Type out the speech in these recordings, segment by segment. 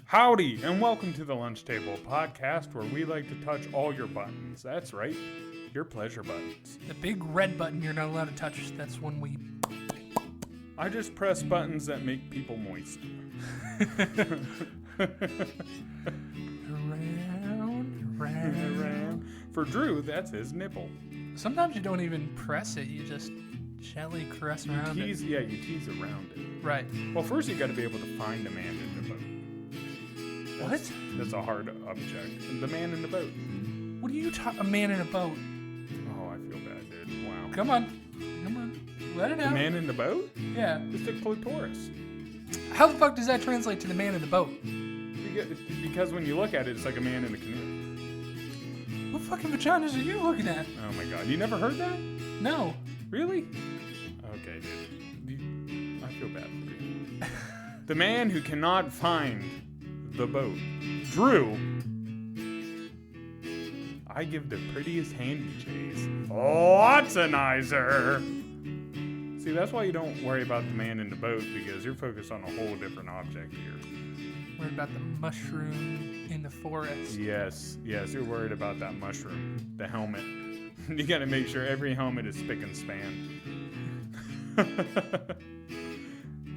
Howdy, and welcome to the Lunch Table podcast, where we like to touch all your buttons. That's right, your pleasure buttons. The big red button you're not allowed to touch, that's when we... I just press buttons that make people moist. Around. For Drew, that's his nipple. Sometimes you don't even press it, you just gently caress around it. Yeah, you tease around it. Right. Well, first you got to be able to find a man in the boat. That's a hard object. The man in the boat. What are you a man in a boat? Oh, I feel bad, dude. Wow. Come on. Let it out. The man in the boat? Yeah. It's the clitoris. How the fuck does that translate to the man in the boat? Because when you look at it, it's like a man in a canoe. What fucking vaginas are you looking at? Oh my god. You never heard that? No. Really? Okay, dude. I feel bad for you. The man who cannot find the boat. Drew. I give the prettiest handy chase. Watsonizer. See, that's why you don't worry about the man in the boat, because you're focused on a whole different object here. Worried about the mushroom in the forest. Yes, you're worried about that mushroom. The helmet. You gotta make sure every helmet is spick and span.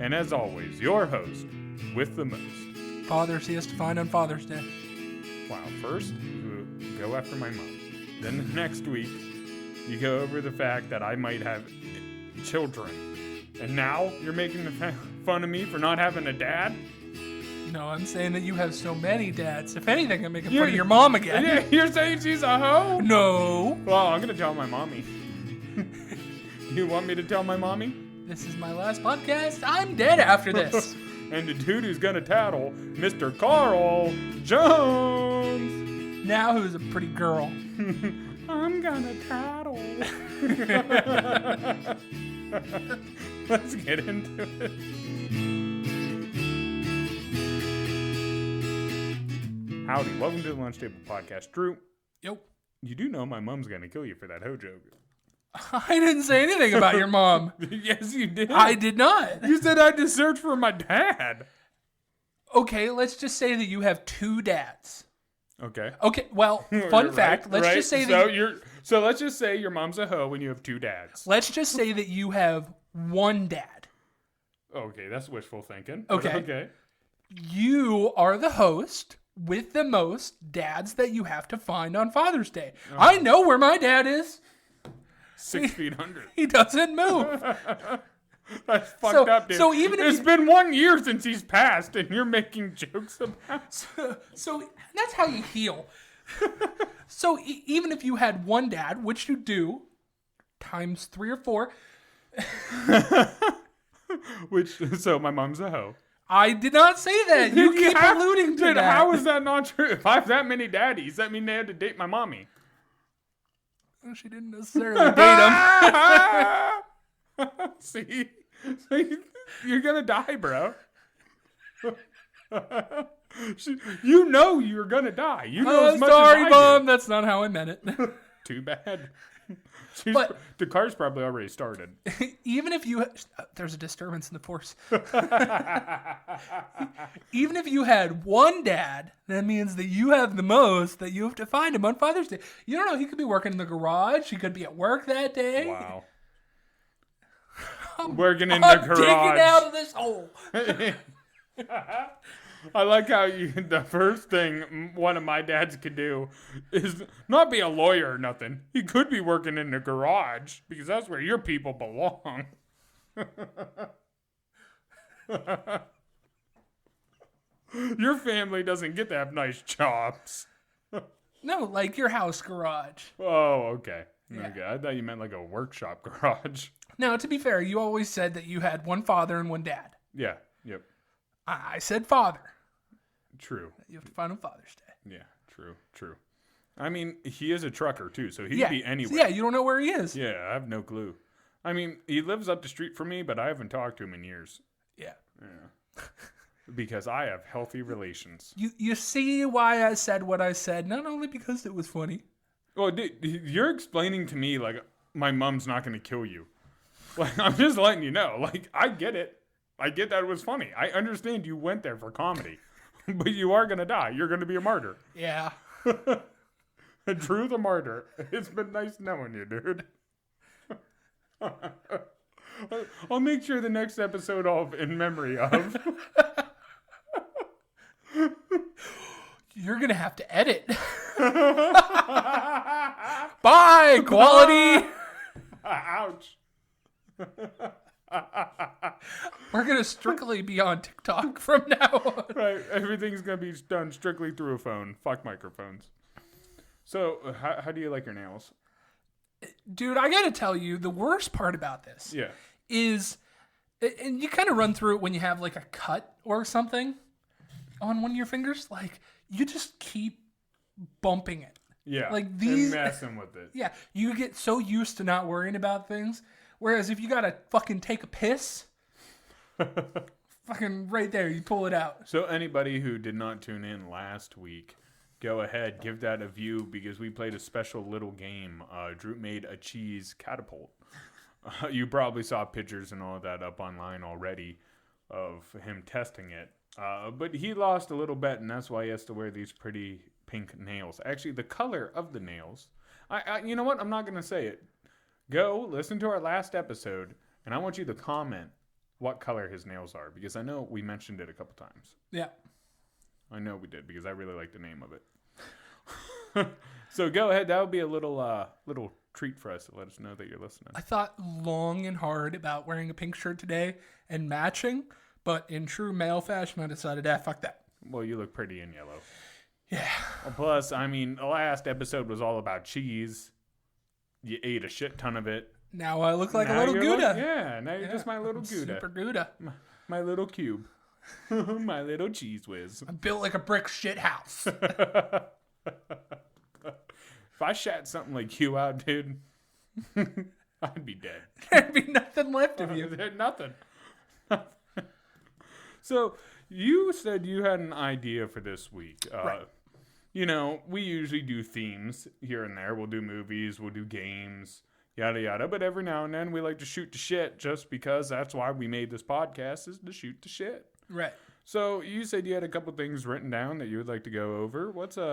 And as always, your host with the most. Fathers he has to find on Father's Day. Wow, first you go after my mom. Then the next week, you go over the fact that I might have children. And now you're making fun of me for not having a dad? No, I'm saying that you have so many dads. If anything, I'm making fun of your mom again. Yeah, you're saying she's a hoe? No. Well, I'm going to tell my mommy. You want me to tell my mommy? This is my last podcast. I'm dead after this. And the dude who's going to tattle, Mr. Carl Jones. Now who's a pretty girl. I'm going to tattle. Let's get into it. Howdy, welcome to the Lunch Table Podcast. Drew. Yo. You do know my mom's going to kill you for that hoe joke. I didn't say anything about your mom. Yes, you did. I did not. You said I had to search for my dad. Okay, let's just say that you have two dads. Okay. Okay, well, fun fact. Let's just say So let's just say your mom's a hoe when you have two dads. Let's just say that you have one dad. Okay, that's wishful thinking. Okay. Okay. You are the host with the most dads that you have to find on Father's Day. Oh. I know where my dad is. 6 feet under. He doesn't move. That's fucked up, dude. So even if it's been 1 year since he's passed, and you're making jokes about. So that's how you heal. So even if you had one dad, which you do, times 3 or 4. So my mom's a hoe. I did not say that. You keep alluding to that. How is that not true? If I have that many daddies, that means they had to date my mommy. Well, she didn't necessarily date him. See? You're going to die, bro. You know you're going to die. You know as much sorry, as I Mom. do. That's not how I meant it. Too bad. But the car's probably already started. Even if you... there's a disturbance in the force. Even if you had one dad, that means that you have the most, that you have to find him on Father's Day. You don't know. He could be working in the garage. He could be at work that day. Wow. Working in the garage. Digging out of this hole. I like how the first thing one of my dads could do is not be a lawyer or nothing. He could be working in the garage, because that's where your people belong. Your family doesn't get to have nice jobs. No, like your house garage. Oh, okay. Yeah. Okay. I thought you meant like a workshop garage. Now, to be fair, you always said that you had one father and one dad. Yeah. Yep. I said father. True. You have to find on Father's Day. Yeah. True. I mean, he is a trucker too, so he'd be anywhere. Yeah, you don't know where he is. Yeah, I have no clue. I mean, he lives up the street from me, but I haven't talked to him in years. Yeah. Because I have healthy relations. You see why I said what I said, not only because it was funny. Well, dude, you're explaining to me like my mom's not going to kill you. Like, I'm just letting you know. Like, I get it. I get that it was funny. I understand you went there for comedy. But you are gonna die. You're gonna be a martyr. Yeah. Drew the martyr. It's been nice knowing you, dude. I'll make sure the next episode I'll in memory of. You're going to have to edit. Bye, quality. Ouch. We're going to strictly be on TikTok from now on. Right. Everything's going to be done strictly through a phone. Fuck microphones. So, how do you like your nails? Dude, I got to tell you, the worst part about this is, and you kind of run through it when you have like a cut or something on one of your fingers, like you just keep bumping it. Yeah. Like these. And messing with it. Yeah. You get so used to not worrying about things. Whereas if you got to fucking take a piss, fucking right there, you pull it out. So anybody who did not tune in last week, go ahead, give that a view because we played a special little game. Drew made a cheese catapult. You probably saw pictures and all of that up online already of him testing it. But he lost a little bet, and that's why he has to wear these pretty pink nails. Actually, the color of the nails. You know what? I'm not going to say it. Go listen to our last episode, and I want you to comment what color his nails are because I know we mentioned it a couple times. Yeah. I know we did because I really like the name of it. So go ahead. That would be a little treat for us to let us know that you're listening. I thought long and hard about wearing a pink shirt today and matching, but in true male fashion, I decided, fuck that. Well, you look pretty in yellow. Yeah. Well, plus, I mean, the last episode was all about cheese. You ate a shit ton of it. Now I look like Now a little you're Gouda. Now you're just my little Gouda. Super Gouda. My little cube. My little cheese whiz. I'm built like a brick shit house. If I shat something like you out, dude, I'd be dead. There'd be nothing left of you. There's nothing. So you said you had an idea for this week. Right. You know, we usually do themes here and there. We'll do movies, we'll do games, yada, yada. But every now and then we like to shoot the shit just because that's why we made this podcast is to shoot the shit. Right. So you said you had a couple things written down that you would like to go over. What do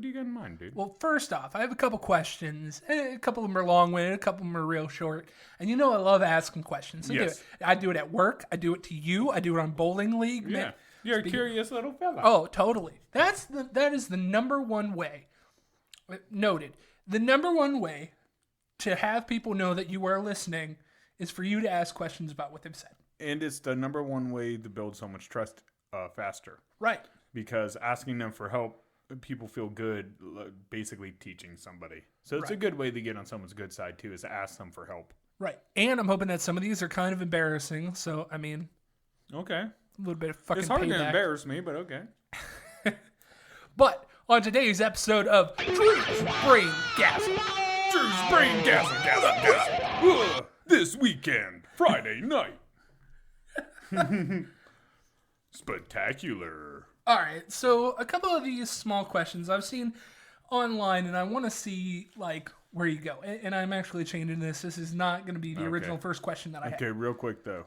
you got in mind, dude? Well, first off, I have a couple questions. A couple of them are long-winded, a couple of them are real short. And you know I love asking questions. So Yes. I do it at work. I do it to you. I do it on bowling league. Yeah. Man, You're a curious little fella. oh, totally. That is the number one way. Noted. The number one way to have people know that you are listening is for you to ask questions about what they've said. And it's the number one way to build so much trust faster. Right. Because asking them for help, people feel good, basically teaching somebody. So it's a Right. good way to get on someone's good side, too, is to ask them for help. Right. And I'm hoping that some of these are kind of embarrassing. So, I mean, Okay. a little bit of fucking It's hard to payback. embarrass me, but okay. But on today's episode of Drew's Braingasm. Drew's Braingasm. This weekend, Friday night. Spectacular. All right, so a couple of these small questions I've seen online, and I want to see like where you go. And I'm actually changing this. This is not going to be the original first question that I had. Okay, real quick though.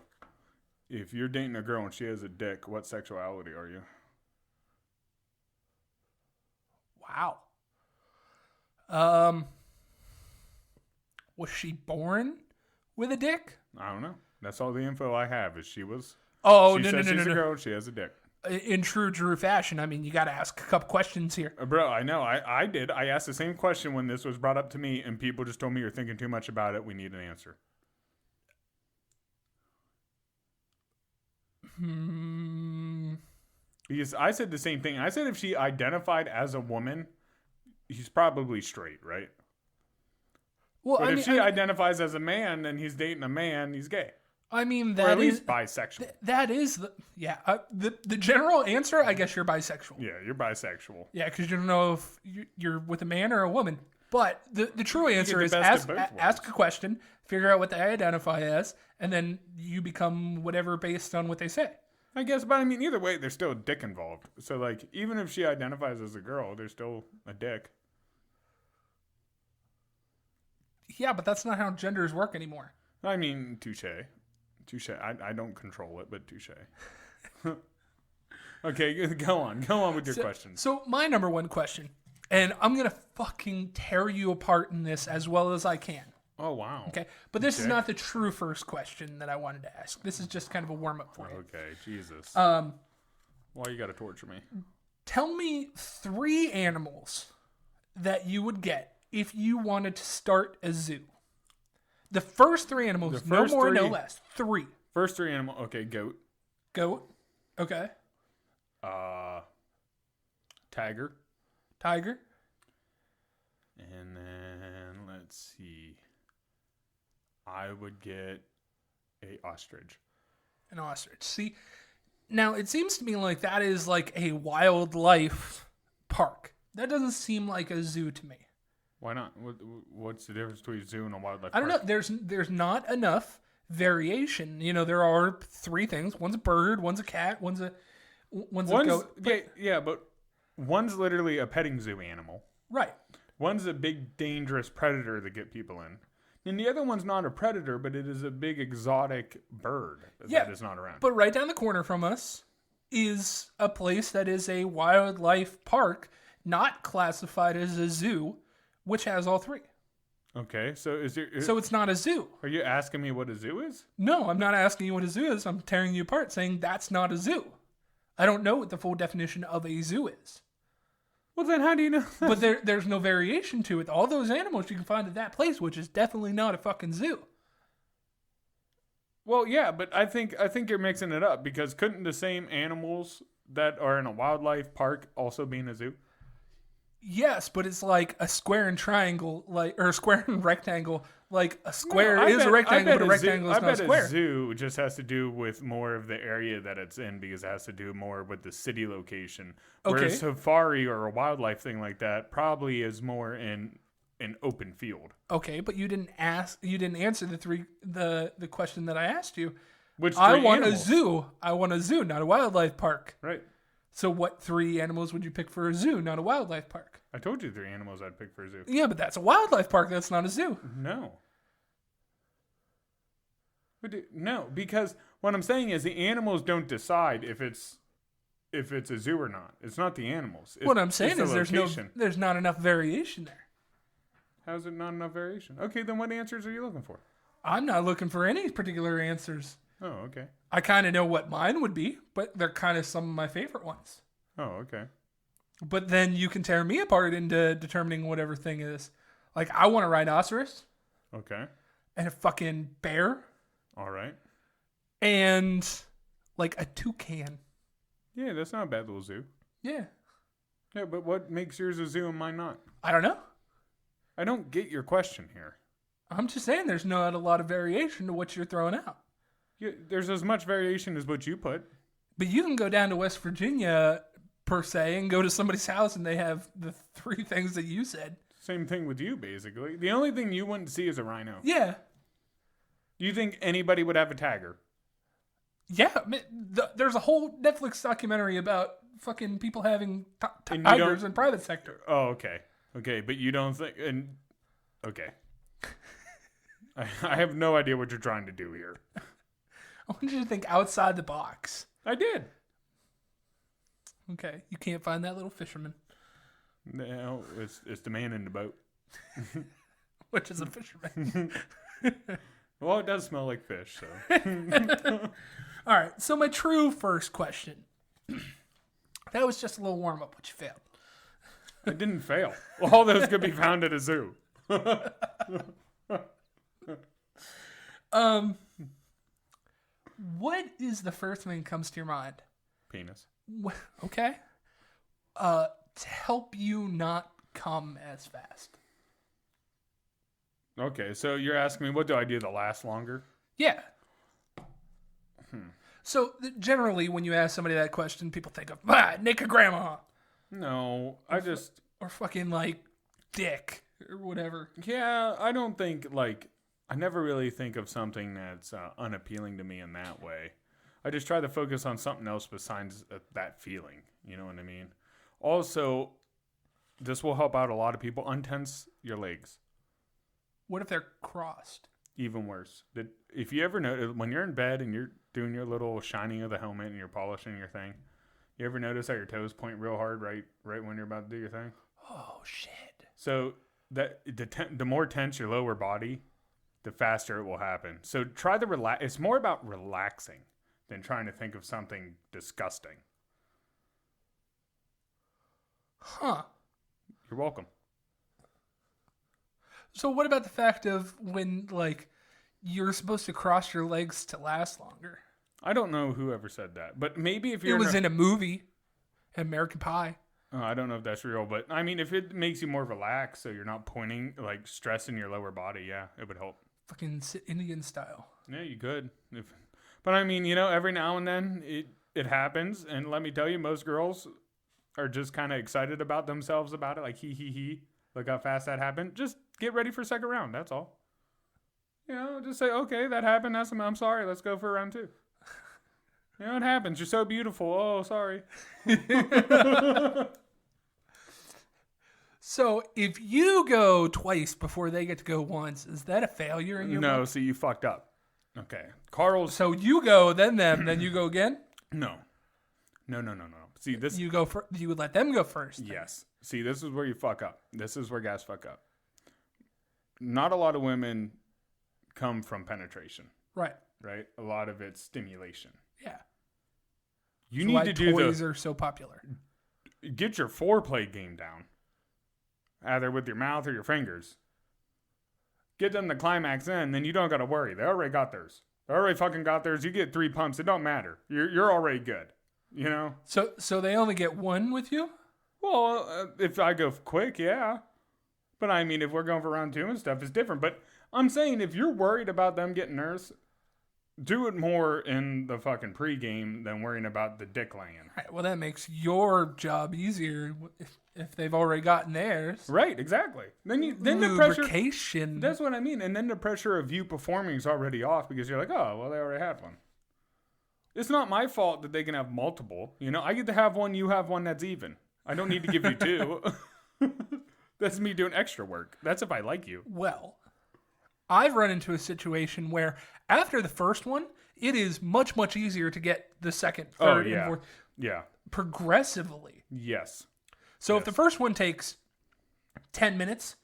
If you're dating a girl and she has a dick, what sexuality are you? Wow. Was she born with a dick? I don't know. That's all the info I have. Is she was. Oh, She no. says she's a girl. She has a dick. In true Drew fashion, I mean, you got to ask a couple questions here. Bro, I know. I did. I asked the same question when this was brought up to me, and people just told me you're thinking too much about it. We need an answer. Because I said the same thing. I said if she identified as a woman, he's probably straight, right? Well, But I if mean, she identifies as a man and he's dating a man, he's gay. I mean Or that at is least bisexual. that is the general answer. I guess you're bisexual. Yeah, you're bisexual. Yeah, because you don't know if you're with a man or a woman. But the true answer the is best of both ask a question, figure out what they identify as, and then you become whatever based on what they say. I guess, but I mean, either way, there's still a dick involved. So, like, even if she identifies as a girl, there's still a dick. Yeah, but that's not how genders work anymore. I mean, touche. Touche. I don't control it, but touche. Okay, go on with your questions. So my number one question, and I'm gonna fucking tear you apart in this as well as I can. Oh wow. Okay, but this is not the true first question that I wanted to ask. This is just kind of a warm up for you. Okay, Jesus. Why you gotta torture me? Tell me 3 animals that you would get if you wanted to start a zoo. The first 3 animals, no more, no less. 3. First 3 animals. Okay, goat. Goat. Okay. Tiger. Tiger. And then let's see. I would get a ostrich. An ostrich. See, now it seems to me like that is like a wildlife park. That doesn't seem like a zoo to me. Why not? What's the difference between a zoo and a wildlife park? I don't know. There's not enough variation. You know, there are 3 things. One's a bird, one's a cat, one's a goat. But one's literally a petting zoo animal. Right. One's a big dangerous predator that get people in. And the other one's not a predator, but it is a big exotic bird that is not around. But right down the corner from us is a place that is a wildlife park, not classified as a zoo, which has all 3. Okay, so so it's not a zoo. Are you asking me what a zoo is? No, I'm not asking you what a zoo is. I'm tearing you apart, saying that's not a zoo. I don't know what the full definition of a zoo is. Well, then how do you know? But there's no variation to it. All those animals you can find at that place, which is definitely not a fucking zoo. Well, yeah, but I think you're mixing it up, because couldn't the same animals that are in a wildlife park also be in a zoo? Yes, but it's like a square and triangle, or a square and rectangle. Like a square is a rectangle, but a rectangle is not a square. A zoo just has to do with more of the area that it's in, because it has to do more with the city location. Okay. Whereas safari or a wildlife thing like that probably is more in an open field. Okay, but you didn't answer the question that I asked you. Which I want animals? a zoo. I want a zoo, not a wildlife park. Right. So what 3 animals would you pick for a zoo, not a wildlife park? I told you 3 animals I'd pick for a zoo. Yeah, but that's a wildlife park. That's not a zoo. No. No, because what I'm saying is the animals don't decide if it's a zoo or not. It's not the animals. What I'm saying is there's not enough variation there. How's it not enough variation? Okay, then what answers are you looking for? I'm not looking for any particular answers. Oh, okay. I kind of know what mine would be, but they're kind of some of my favorite ones. Oh, okay. But then you can tear me apart into determining whatever thing is. Like, I want a rhinoceros. Okay. And a fucking bear. All right. And, like, a toucan. Yeah, that's not a bad little zoo. Yeah. Yeah, but what makes yours a zoo and mine not? I don't know. I don't get your question here. I'm just saying there's not a lot of variation to what you're throwing out. Yeah, there's as much variation as what you put. But you can go down to West Virginia, per se, and go to somebody's house and they have the 3 things that you said. Same thing with you, basically. The only thing you wouldn't see is a rhino. Yeah. Do you think anybody would have a tiger? Yeah. There's a whole Netflix documentary about fucking people having tigers in private sector. Oh, okay. Okay, but you don't think... Okay. I have no idea what you're trying to do here. I want you to think outside the box. I did. Okay, you can't find that little fisherman. No, it's the man in the boat. Which is a fisherman. Well, it does smell like fish, so. All right, so my true first question. That was just a little warm-up, but you failed. I didn't fail. All those could be found at a zoo. What is the first thing that comes to your mind? Penis. Okay. To help you not come as fast. Okay, so you're asking me, what do I do to last longer? Yeah. So generally, when you ask somebody that question, people think of naked grandma. No, or fucking like dick or whatever. Yeah, I don't think I never really think of something that's unappealing to me in that way. I just try to focus on something else besides that feeling. You know what I mean? Also, this will help out a lot of people. Untense your legs. What if they're crossed? Even worse. If you ever know, when you're in bed and you're doing your little shining of the helmet and you're polishing your thing, You ever notice how your toes point real hard right when you're about to do your thing? Oh, shit. So the more tense your lower body, the faster it will happen. So try the relax. It's more about relaxing than trying to think of something disgusting. Huh. You're welcome. So what about the fact of when, like, you're supposed to cross your legs to last longer? I don't know who ever said that, but maybe if you're... It was in a movie, American Pie. I don't know if that's real, but I mean, if it makes you more relaxed so you're not pointing, like, stressing your lower body, yeah, it would help. Fucking Indian style. Yeah, you could. But I mean, every now and then it happens, and let me tell you, most girls are just kind of excited about themselves about it, like, he. Look how fast that happened. Just get ready for second round, that's all. Just say, okay, that happened, I'm sorry, let's go for round 2. It happens. You're so beautiful. Oh, sorry. So if you go twice before they get to go once, is that a failure in your No, book? see, you fucked up. Okay. Carl's... So you go, then them, then you go again? No. See, this... You would let them go first. Then. Yes. See, this is where you fuck up. This is where guys fuck up. Not a lot of women come from penetration. Right. A lot of it's stimulation. Yeah. You need to do toys are so popular. Get your foreplay game down, either with your mouth or your fingers. Get them to climax in, then you don't got to worry. They already got theirs. They already fucking got theirs. You get 3 pumps. It don't matter. You're already good. So they only get one with you? Well, if I go quick, yeah. But I mean, if we're going for round 2 and stuff, it's different. But I'm saying if you're worried about them getting theirs, do it more in the fucking pregame than worrying about the dick laying. Right, well, that makes your job easier if they've already gotten theirs. Right, exactly. Then the pressure. That's what I mean. And then the pressure of you performing is already off because you're like, oh, well, they already had one. It's not my fault that they can have multiple. I get to have one, you have one that's even. I don't need to give you 2. That's me doing extra work. That's if I like you. Well, I've run into a situation where after the first one, it is much, much easier to get the second, third, and fourth. Yeah. Progressively. Yes. So if the first one takes 10 minutes,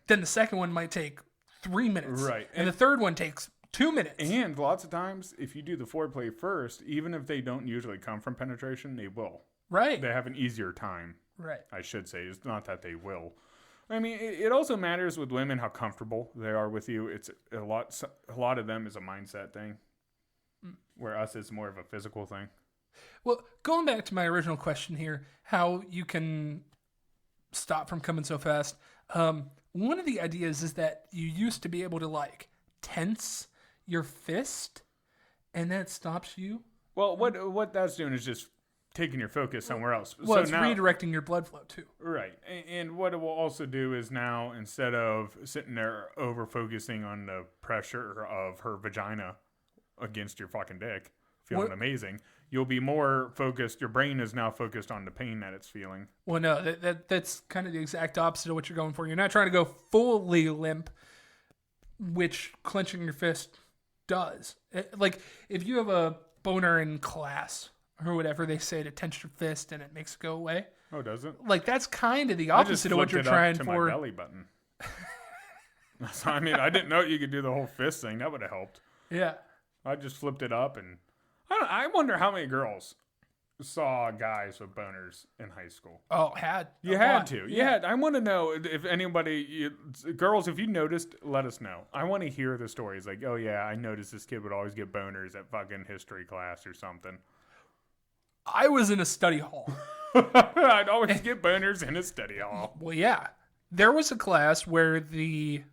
then the second one might take 3 minutes. Right. And the third one takes 2 minutes. And lots of times, if you do the foreplay first, even if they don't usually come from penetration, they will. Right. They have an easier time. Right. I should say. It's not that they will. I mean, it also matters with women how comfortable they are with you. It's a lot of them is a mindset thing, where us is more of a physical thing. Well, going back to my original question here, how you can stop from coming so fast. One of the ideas is that you used to be able to tense your fist, and that stops you. Well, what that's doing is just taking your focus somewhere else. Well, so it's redirecting your blood flow too. Right. And what it will also do is now, instead of sitting there over-focusing on the pressure of her vagina against your fucking dick, feeling amazing, you'll be more focused. Your brain is now focused on the pain that it's feeling. Well, no, that's kind of the exact opposite of what you're going for. You're not trying to go fully limp, which clenching your fist does. If you have a boner in class or whatever, they say to tense your fist and it makes it go away. Oh, does it? That's kind of the opposite of what you're trying for. My belly button. So, I mean, I didn't know you could do the whole fist thing. That would have helped. Yeah. I just flipped it up, and I wonder how many girls saw guys with boners in high school. Oh, you had to. Yeah. I want to know if anybody, girls, if you noticed, let us know. I want to hear the stories. Like, oh yeah, I noticed this kid would always get boners at fucking history class or something. I was in a study hall. I'd always get boners in a study hall. Well, yeah. There was a class where the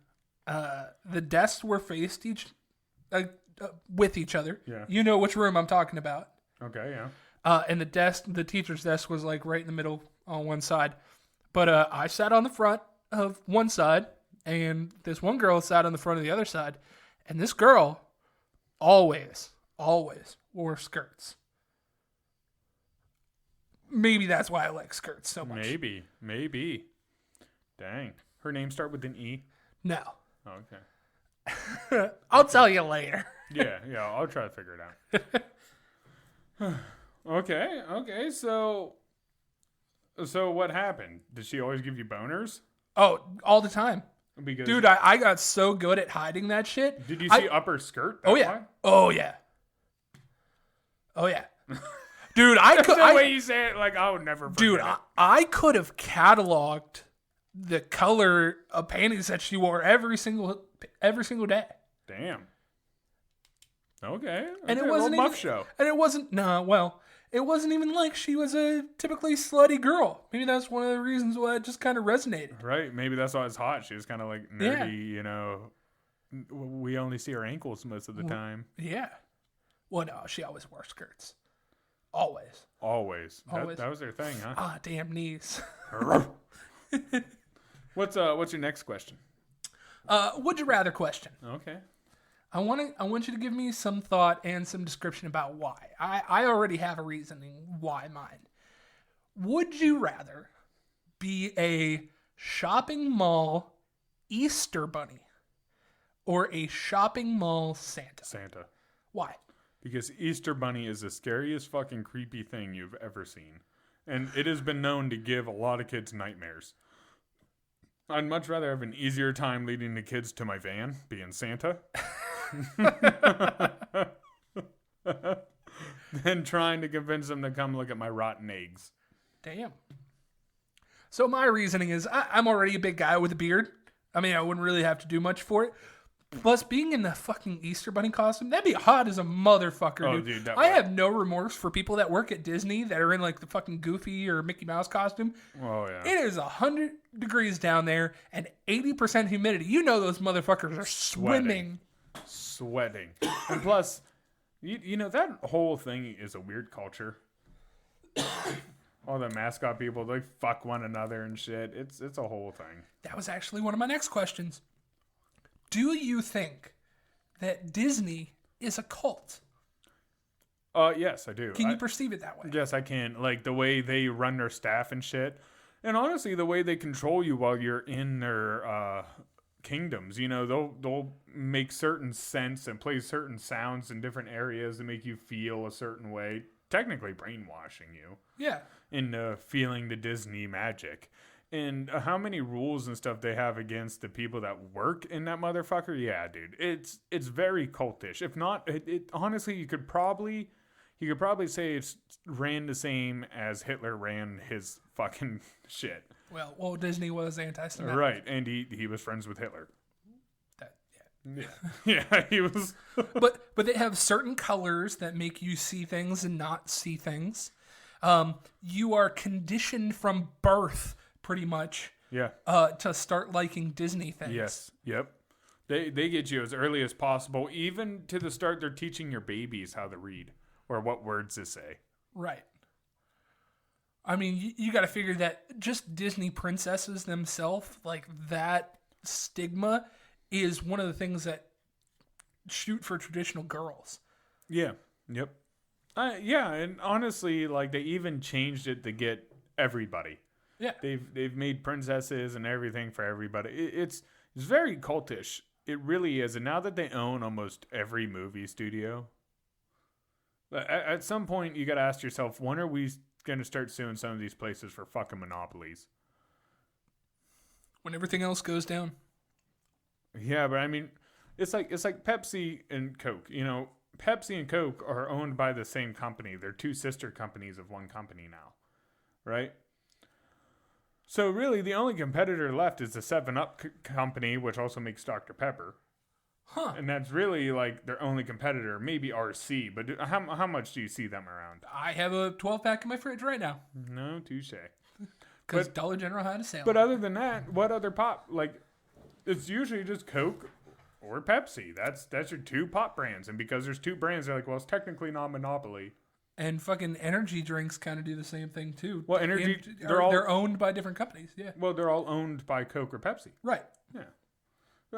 desks were faced with each other. Yeah. You know which room I'm talking about. Okay, yeah. And the teacher's desk was right in the middle on one side. But I sat on the front of one side, and this one girl sat on the front of the other side. And this girl always wore skirts. Maybe that's why I like skirts so much. Maybe. Dang. Her name start with an E? No. Oh, okay. I'll tell you later. Yeah, I'll try to figure it out. Okay. So what happened? Did she always give you boners? Oh, all the time. Because Dude, I got so good at hiding that shit. Did you see upper skirt? Oh yeah. Oh yeah. Oh yeah. Dude, the way you say it, like I would never forget Dude, it. I could have cataloged the color of panties that she wore every single day. Damn. Okay. And it wasn't buff even, show. And it wasn't it wasn't even like she was a typically slutty girl. Maybe that's one of the reasons why it just kind of resonated. Right. Maybe that's why it's hot. She was kind of like nerdy, you know. We only see her ankles most of the time. Yeah. Well, no, she always wore skirts. Always. That was their thing, huh? Ah, damn knees. What's your next question? Would you rather question? Okay. I want you to give me some thought and some description about why. I already have a reasoning why mine. Would you rather be a shopping mall Easter bunny or a shopping mall Santa? Santa. Why? Because Easter bunny is the scariest fucking creepy thing you've ever seen. And it has been known to give a lot of kids nightmares. I'd much rather have an easier time leading the kids to my van, being Santa, than trying to convince them to come look at my rotten eggs. Damn. So my reasoning is I'm already a big guy with a beard. I mean, I wouldn't really have to do much for it. Plus, being in the fucking Easter bunny costume, that'd be hot as a motherfucker, Oh, dude. dude, I have no remorse for people that work at Disney that are in like the fucking Goofy or Mickey Mouse costume. Oh, yeah. It is 100 degrees down there and 80% humidity. You know those motherfuckers are swimming. And plus, you know, that whole thing is a weird culture. All the mascot people, they fuck one another and shit. It's a whole thing. That was actually one of my next questions. Do you think that Disney is a cult? Yes, I do. Can you perceive it that way? Yes, I can. Like the way they run their staff and shit. And honestly, the way they control you while you're in their kingdoms. You know, they'll make certain scents and play certain sounds in different areas to make you feel a certain way. Technically brainwashing you. Yeah. Into feeling the Disney magic. And how many rules and stuff they have against the people that work in that motherfucker? Yeah, dude. It's very cultish. If not, it honestly, you could probably say it's ran the same as Hitler ran his fucking shit. Well, Disney was anti-Semitic. Right, and he was friends with Hitler. Yeah. Yeah, he was. but they have certain colors that make you see things and not see things. You are conditioned from birth, pretty much. Yeah. To start liking Disney things. Yes. Yep. They get you as early as possible. Even to the start, they're teaching your babies how to read or what words to say. Right. I mean, you got to figure that just Disney princesses themselves, like that stigma is one of the things that shoot for traditional girls. Yeah. Yep. Yeah, and honestly, like they even changed it to get everybody. Yeah. They've made princesses and everything for everybody. It's very cultish. It really is. And now that they own almost every movie studio, at some point you got to ask yourself, when are we going to start suing some of these places for fucking monopolies? When everything else goes down. Yeah, but I mean, it's like Pepsi and Coke. You know, Pepsi and Coke are owned by the same company. They're two sister companies of one company now, right? So really, the only competitor left is the 7-Up company, which also makes Dr. Pepper. Huh. And that's really like their only competitor, maybe RC. But how much do you see them around? I have a 12-pack in my fridge right now. No, touche. Because Dollar General had a sale. But other than that, what other pop? Like, it's usually just Coke or Pepsi. That's your two pop brands. And because there's two brands, they're like, well, it's technically not monopoly. And fucking energy drinks kind of do the same thing too. Well, they're owned by different companies. Yeah. Well, they're all owned by Coke or Pepsi. Right. Yeah.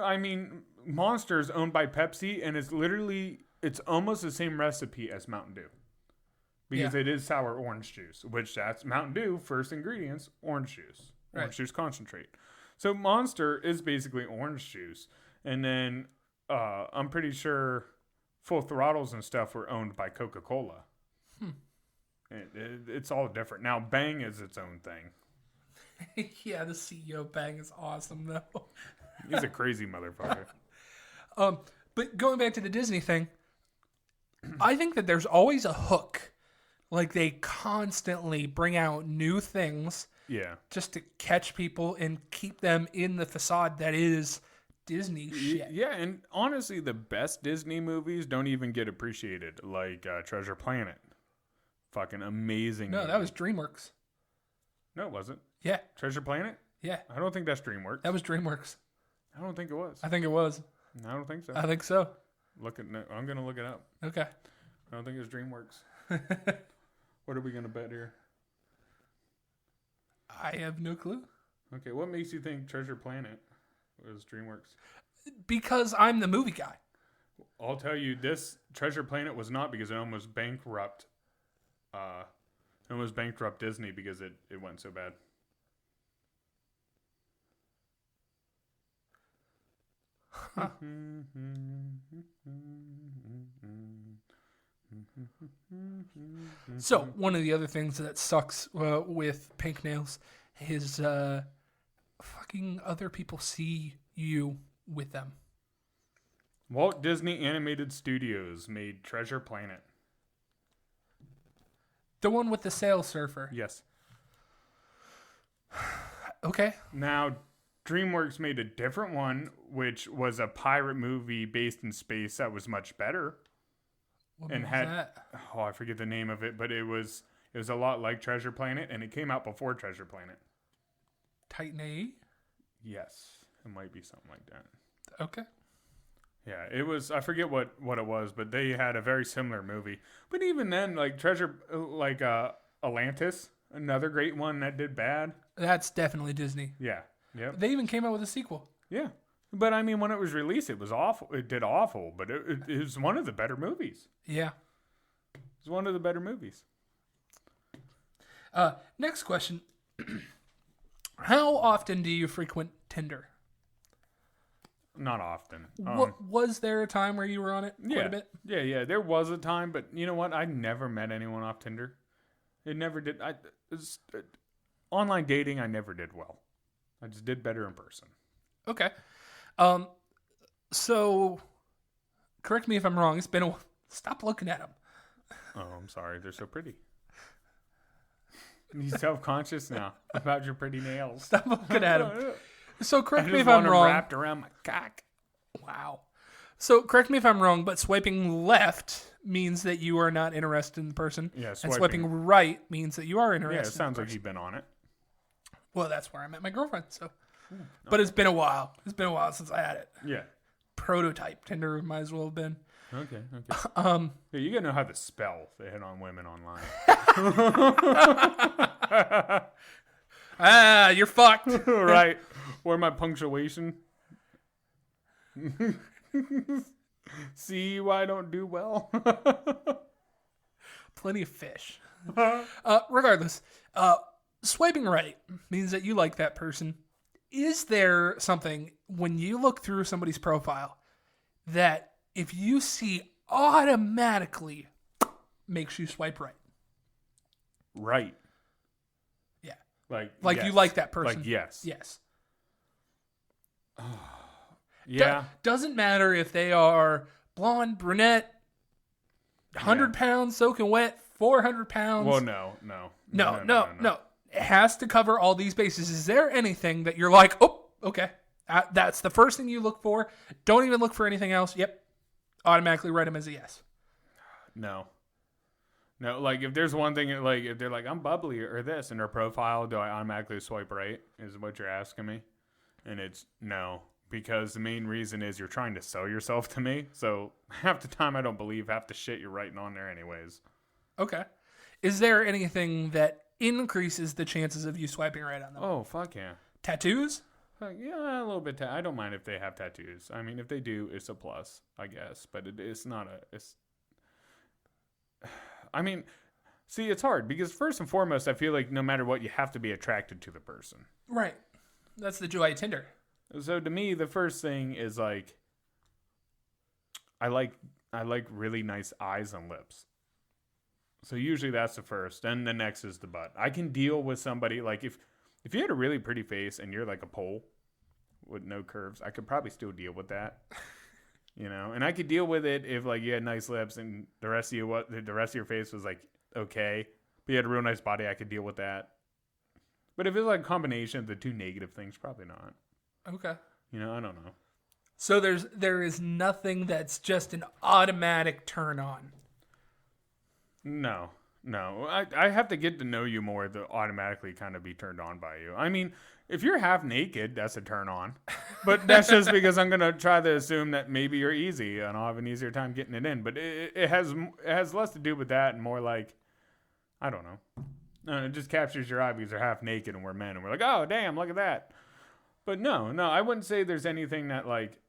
I mean, Monster is owned by Pepsi, and it's almost the same recipe as Mountain Dew. Because it is sour orange juice, which that's Mountain Dew, first ingredients, orange juice. Orange juice concentrate. So Monster is basically orange juice. And then I'm pretty sure Full Throttles and stuff were owned by Coca-Cola. It's all different. Now, Bang is its own thing. Yeah, the CEO of Bang is awesome, though. He's a crazy motherfucker. But going back to the Disney thing, I think that there's always a hook. Like, they constantly bring out new things just to catch people and keep them in the facade that is Disney shit. Yeah, and honestly, the best Disney movies don't even get appreciated, like Treasure Planet. Fucking amazing. No, that was DreamWorks. No, it wasn't. Yeah. Treasure Planet? Yeah. I don't think that's DreamWorks. That was DreamWorks. I don't think it was. I think it was. I don't think so. I think so. I'm going to look it up. Okay. I don't think it's DreamWorks. What are we going to bet here? I have no clue. Okay, what makes you think Treasure Planet was DreamWorks? Because I'm the movie guy. I'll tell you, this Treasure Planet was not, because it almost bankrupt. Disney because it went so bad. Huh. So, one of the other things that sucks with pink nails is fucking other people see you with them. Walt Disney Animated Studios made Treasure Planet. The one with the sail surfer. Yes. Okay. Now, DreamWorks made a different one, which was a pirate movie based in space that was much better. What and was had that? I forget the name of it, but it was a lot like Treasure Planet, and it came out before Treasure Planet. Titan AE? Yes, it might be something like that. Okay. Yeah, it was. I forget what it was, but they had a very similar movie. But even then, like Atlantis, another great one that did bad. That's definitely Disney. Yeah. Yep. They even came out with a sequel. Yeah. But I mean, when it was released, it was awful. It did awful, but it was one of the better movies. Yeah. It was one of the better movies. Next question. How often do you frequent Tinder? Not often. Was there a time where you were on it quite a bit? Yeah. There was a time, but you know what? I never met anyone off Tinder. It never did. Online dating, I never did well. I just did better in person. Okay. So, correct me if I'm wrong. It's been a... Stop looking at them. Oh, I'm sorry. They're so pretty. You're self-conscious now about your pretty nails. Stop looking at them. So, correct me if I'm I'm wrong. Wrapped around my cock. Wow. So, correct me if I'm wrong, but swiping left means that you are not interested in the person. Yeah, and swiping right means that you are interested. Yeah, it sounds like you've been on it. Well, that's where I met my girlfriend. So, but it's been a while. It's been a while since I had it. Yeah. Prototype Tinder might as well have been. Okay. Yeah, you gotta know how to spell to hit on women online. You're fucked. Right. Or my punctuation. See why I don't do well. Plenty of fish. Regardless, swiping right means that you like that person. Is there something when you look through somebody's profile that if you see automatically makes you swipe right? Right. Yeah. Like yes. You like that person. Like yes. Yes. Yeah. Doesn't matter if they are blonde, brunette, 100 pounds, soaking wet, 400 pounds. Well, no. It has to cover all these bases. Is there anything that you're like, oh, okay, that's the first thing you look for? Don't even look for anything else. Yep. Automatically write them as a yes. No, like if there's one thing, like if they're like, I'm bubbly or this in their profile, do I automatically swipe right? Is what you're asking me? And it's no, because the main reason is you're trying to sell yourself to me. So half the time I don't believe half the shit you're writing on there anyways. Okay. Is there anything that increases the chances of you swiping right on them? Oh, fuck yeah. Tattoos? Yeah, a little bit. I don't mind if they have tattoos. I mean, if they do, it's a plus, I guess. But it's not I mean, see, it's hard because first and foremost, I feel like no matter what, you have to be attracted to the person. Right. That's the joy of Tinder. So to me, the first thing is like, I like really nice eyes and lips. So usually that's the first, and the next is the butt. I can deal with somebody, like, if you had a really pretty face and you're like a pole with no curves, I could probably still deal with that. You know, and I could deal with it if, like, you had nice lips and the rest of your face was, like, okay, but you had a real nice body, I could deal with that. But if it's like a combination of the two negative things, probably not. Okay. You know, I don't know. So there is nothing that's just an automatic turn on. No. I have to get to know you more to automatically kind of be turned on by you. I mean, if you're half naked, that's a turn on. But that's just because I'm going to try to assume that maybe you're easy and I'll have an easier time getting it in. But it has less to do with that and more like, I don't know. It just captures your eye because they're half naked and we're men. And we're like, oh, damn, look at that. But no, I wouldn't say there's anything that, like,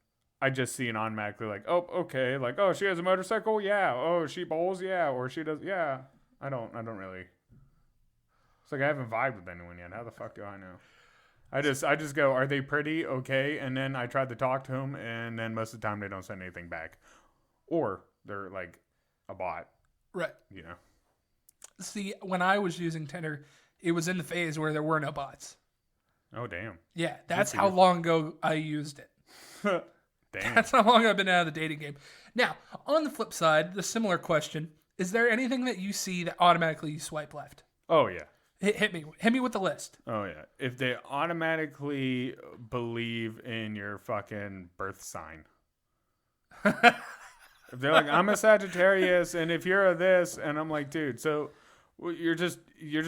I just see and automatically like, oh, okay. Like, oh, she has a motorcycle? Yeah. Oh, she bowls? Yeah. Or she does? Yeah. I don't really. It's like I haven't vibed with anyone yet. How the fuck do I know? I just go, are they pretty? Okay. And then I try to talk to them, and then most of the time they don't send anything back. Or they're like a bot. Right. You know? See, when I was using Tinder, it was in the phase where there were no bots. Oh, damn. Yeah, that's how long ago I used it. Damn. That's how long I've been out of the dating game. Now, on the flip side, the similar question, is there anything that you see that automatically you swipe left? Oh, yeah. Hit me with the list. Oh, yeah. If they automatically believe in your fucking birth sign. If they're like, I'm a Sagittarius, and if you're a this, and I'm like, dude, so you're just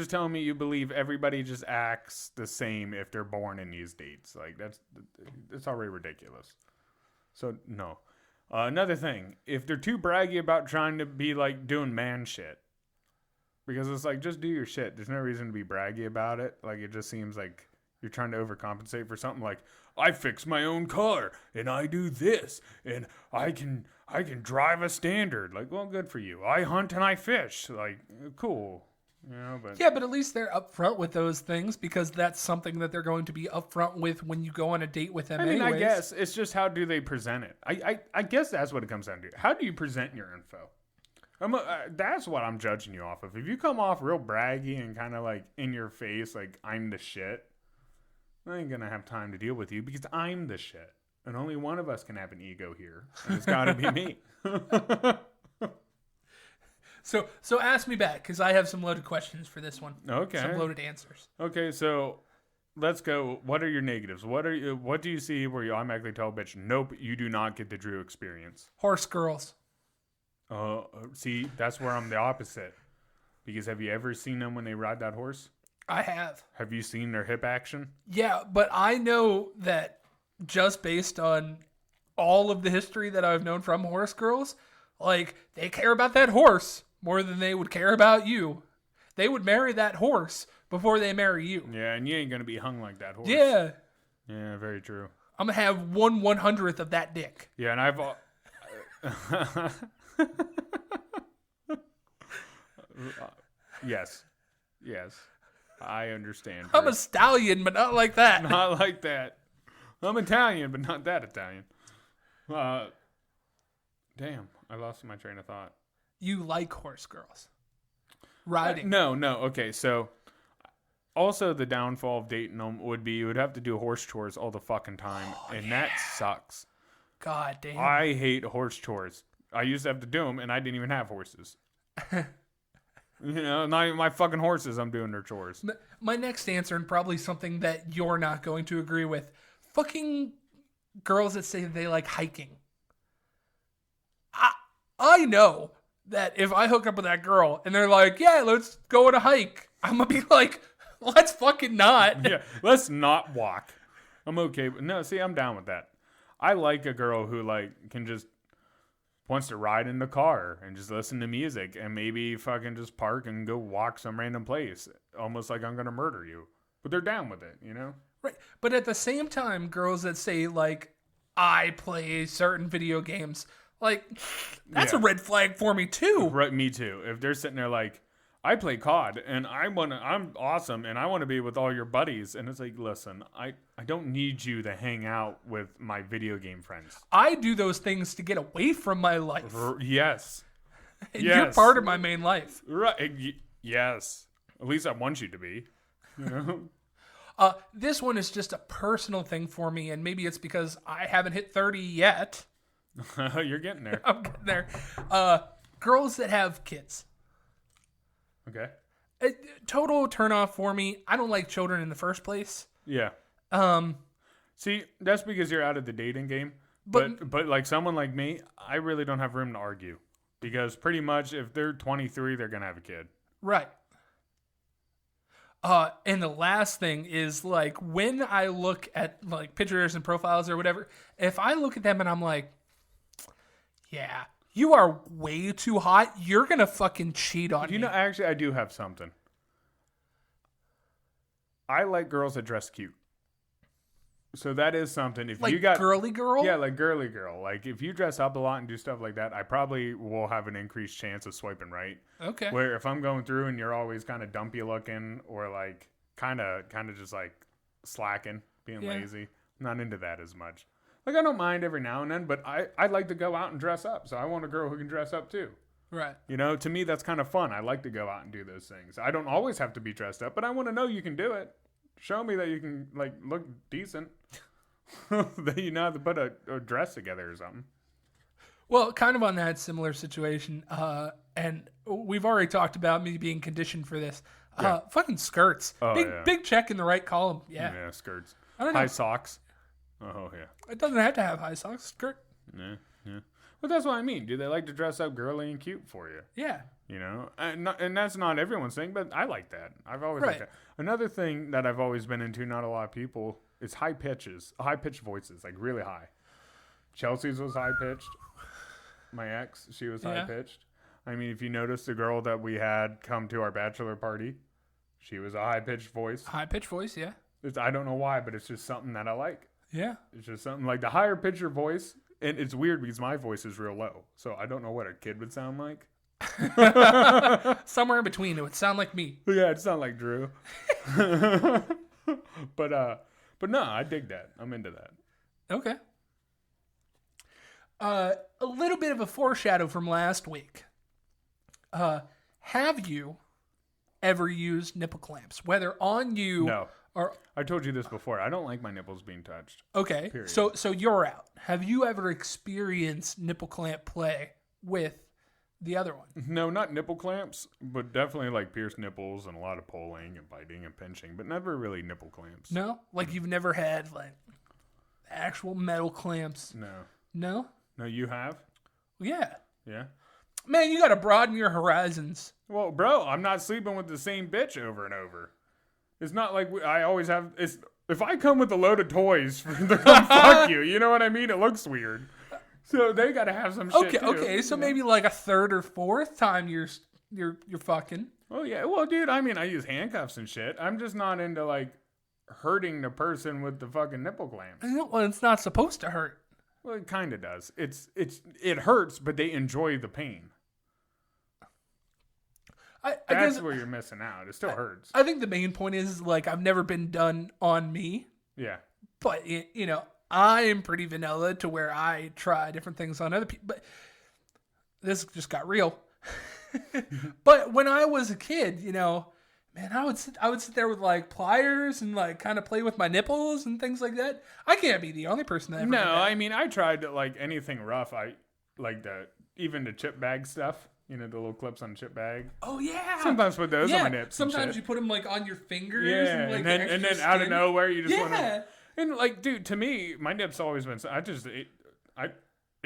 telling me you believe everybody just acts the same if they're born in these dates. Like, that's already ridiculous. So, no. Another thing, if they're too braggy about trying to be, like, doing man shit, because it's like, just do your shit. There's no reason to be braggy about it. Like, it just seems like you're trying to overcompensate for something like, I fix my own car, and I do this, and I can drive a standard. Like, well, good for you. I hunt and I fish. Like, cool. You know, but yeah, but at least they're upfront with those things because that's something that they're going to be upfront with when you go on a date with them. I mean, I guess it's just how do they present it. I guess that's what it comes down to. How do you present your info? That's what I'm judging you off of. If you come off real braggy and kind of like in your face, like I'm the shit, I ain't gonna have time to deal with you because I'm the shit, and only one of us can have an ego here, and it's got to be me. So ask me back, because I have some loaded questions for this one. Okay. Some loaded answers. Okay, so let's go. What are your negatives? What do you see where you automatically tell a bitch, nope, you do not get the Drew experience? Horse girls. See, that's where I'm the opposite. Because have you ever seen them when they ride that horse? I have. Have you seen their hip action? Yeah, but I know that just based on all of the history that I've known from horse girls, like, they care about that horse more than they would care about you. They would marry that horse before they marry you. Yeah, and you ain't going to be hung like that horse. Yeah. Yeah, very true. I'm going to have 1/100th of that dick. Yeah, and I've... Yes. I understand. I'm a stallion, but not like that. Not like that. I'm Italian, but not that Italian. Damn, I lost my train of thought. You like horse girls. Riding. No. Okay, so also the downfall of dating them would be you would have to do horse chores all the fucking time, and that sucks. God damn. I hate horse chores. I used to have to do them, and I didn't even have horses. You know, not even my fucking horses, I'm doing their chores. My next answer, and probably something that you're not going to agree with, fucking girls that say they like hiking. I know that if I hook up with that girl and they're like, yeah, let's go on a hike, I'm going to be like, let's fucking not. Yeah, let's not walk. I'm okay. But no, see, I'm down with that. I like a girl who like can just wants to ride in the car and just listen to music and maybe fucking just park and go walk some random place. Almost like I'm going to murder you. But they're down with it, you know? Right. But at the same time, girls that say like, I play certain video games, like, that's a red flag for me too. Right, me too. If they're sitting there like, I play COD and I'm awesome and I want to be with all your buddies, and it's like, listen, I don't need you to hang out with my video game friends. I do those things to get away from my life. Yes. Yes. You're part of my main life. Right. Yes. At least I want you to be. You know? This one is just a personal thing for me, and maybe it's because I haven't hit 30 yet. You're getting there. I'm getting there. Girls that have kids. Okay. Total turnoff for me. I don't like children in the first place. Yeah. See, that's because you're out of the dating game. But like someone like me, I really don't have room to argue. Because pretty much if they're 23, they're going to have a kid. Right. And the last thing is, like, when I look at, like, pictures and profiles or whatever, if I look at them and I'm like, yeah, you are way too hot, you're going to fucking cheat on me. You know, actually, I do have something. I like girls that dress cute. So that is something. If like you got girly girl? Yeah, like girly girl. Like if you dress up a lot and do stuff like that, I probably will have an increased chance of swiping right. Okay. Where if I'm going through and you're always kind of dumpy looking or like kind of just like slacking, being lazy, I'm not into that as much. Like I don't mind every now and then, but I like to go out and dress up. So I want a girl who can dress up too. Right. You know, to me that's kind of fun. I like to go out and do those things. I don't always have to be dressed up, but I want to know you can do it. Show me that you can like look decent. That you know how to put a dress together or something. Well, kind of on that similar situation, and we've already talked about me being conditioned for this. Fucking skirts. Oh, big check in the right column. Yeah. Yeah, skirts. I don't know. High socks. Oh, yeah. It doesn't have to have high socks. Skirt. Yeah. Well, that's what I mean. Do they like to dress up girly and cute for you? Yeah. You know? And that's not everyone's thing, but I like that. I've always Right. liked that. Another thing that I've always been into, not a lot of people, is high-pitched voices, like really high. Chelsea's was high-pitched. My ex, she was high-pitched. I mean, if you notice the girl that we had come to our bachelor party, she was a high-pitched voice. High-pitched voice, yeah. I don't know why, but it's just something that I like. Yeah. It's just something like the higher pitch your voice, and it's weird because my voice is real low, so I don't know what a kid would sound like. Somewhere in between, it would sound like me. Yeah, it sound like Drew. But no, I dig that. I'm into that. Okay. A little bit of a foreshadow from last week. Have you ever used nipple clamps, whether on you? No. Or I told you this before. I don't like my nipples being touched. okay. Period. So you're out. Have you ever experienced nipple clamp play with the other one? No, not nipple clamps, but definitely like pierced nipples and a lot of pulling and biting and pinching, but never really nipple clamps. No? Like you've never had like actual metal clamps? No. No? No, you have? Yeah. Yeah. Man, you got to broaden your horizons. Well, bro, I'm not sleeping with the same bitch over and over. It's not like I always have. If I come with a load of toys, they're gonna fuck you. You know what I mean? It looks weird. So they got to have some shit too. Okay. So maybe like a third or fourth time you're fucking. Oh yeah. Well, dude, I mean, I use handcuffs and shit. I'm just not into like hurting the person with the fucking nipple clamps. Well, it's not supposed to hurt. Well, it kind of does. It hurts, but they enjoy the pain. I That's guess where you're missing out. It still hurts. I think the main point is like I've never been done on me, Yeah. but you know I am pretty vanilla to where I try different things on other people. But this just got real. But when I was a kid, you know, man, I would sit there with like pliers and like kind of play with my nipples and things like that. I can't be the only person that ever did that. I mean, I tried to, like anything rough. I like even the chip bag stuff. You know, the little clips on the chip bag. Oh yeah. Sometimes put those on my nips. Sometimes you put them like on your fingers. Yeah, and, like, and then out of nowhere you just want to. Yeah. And like, dude, to me, my nips always been. It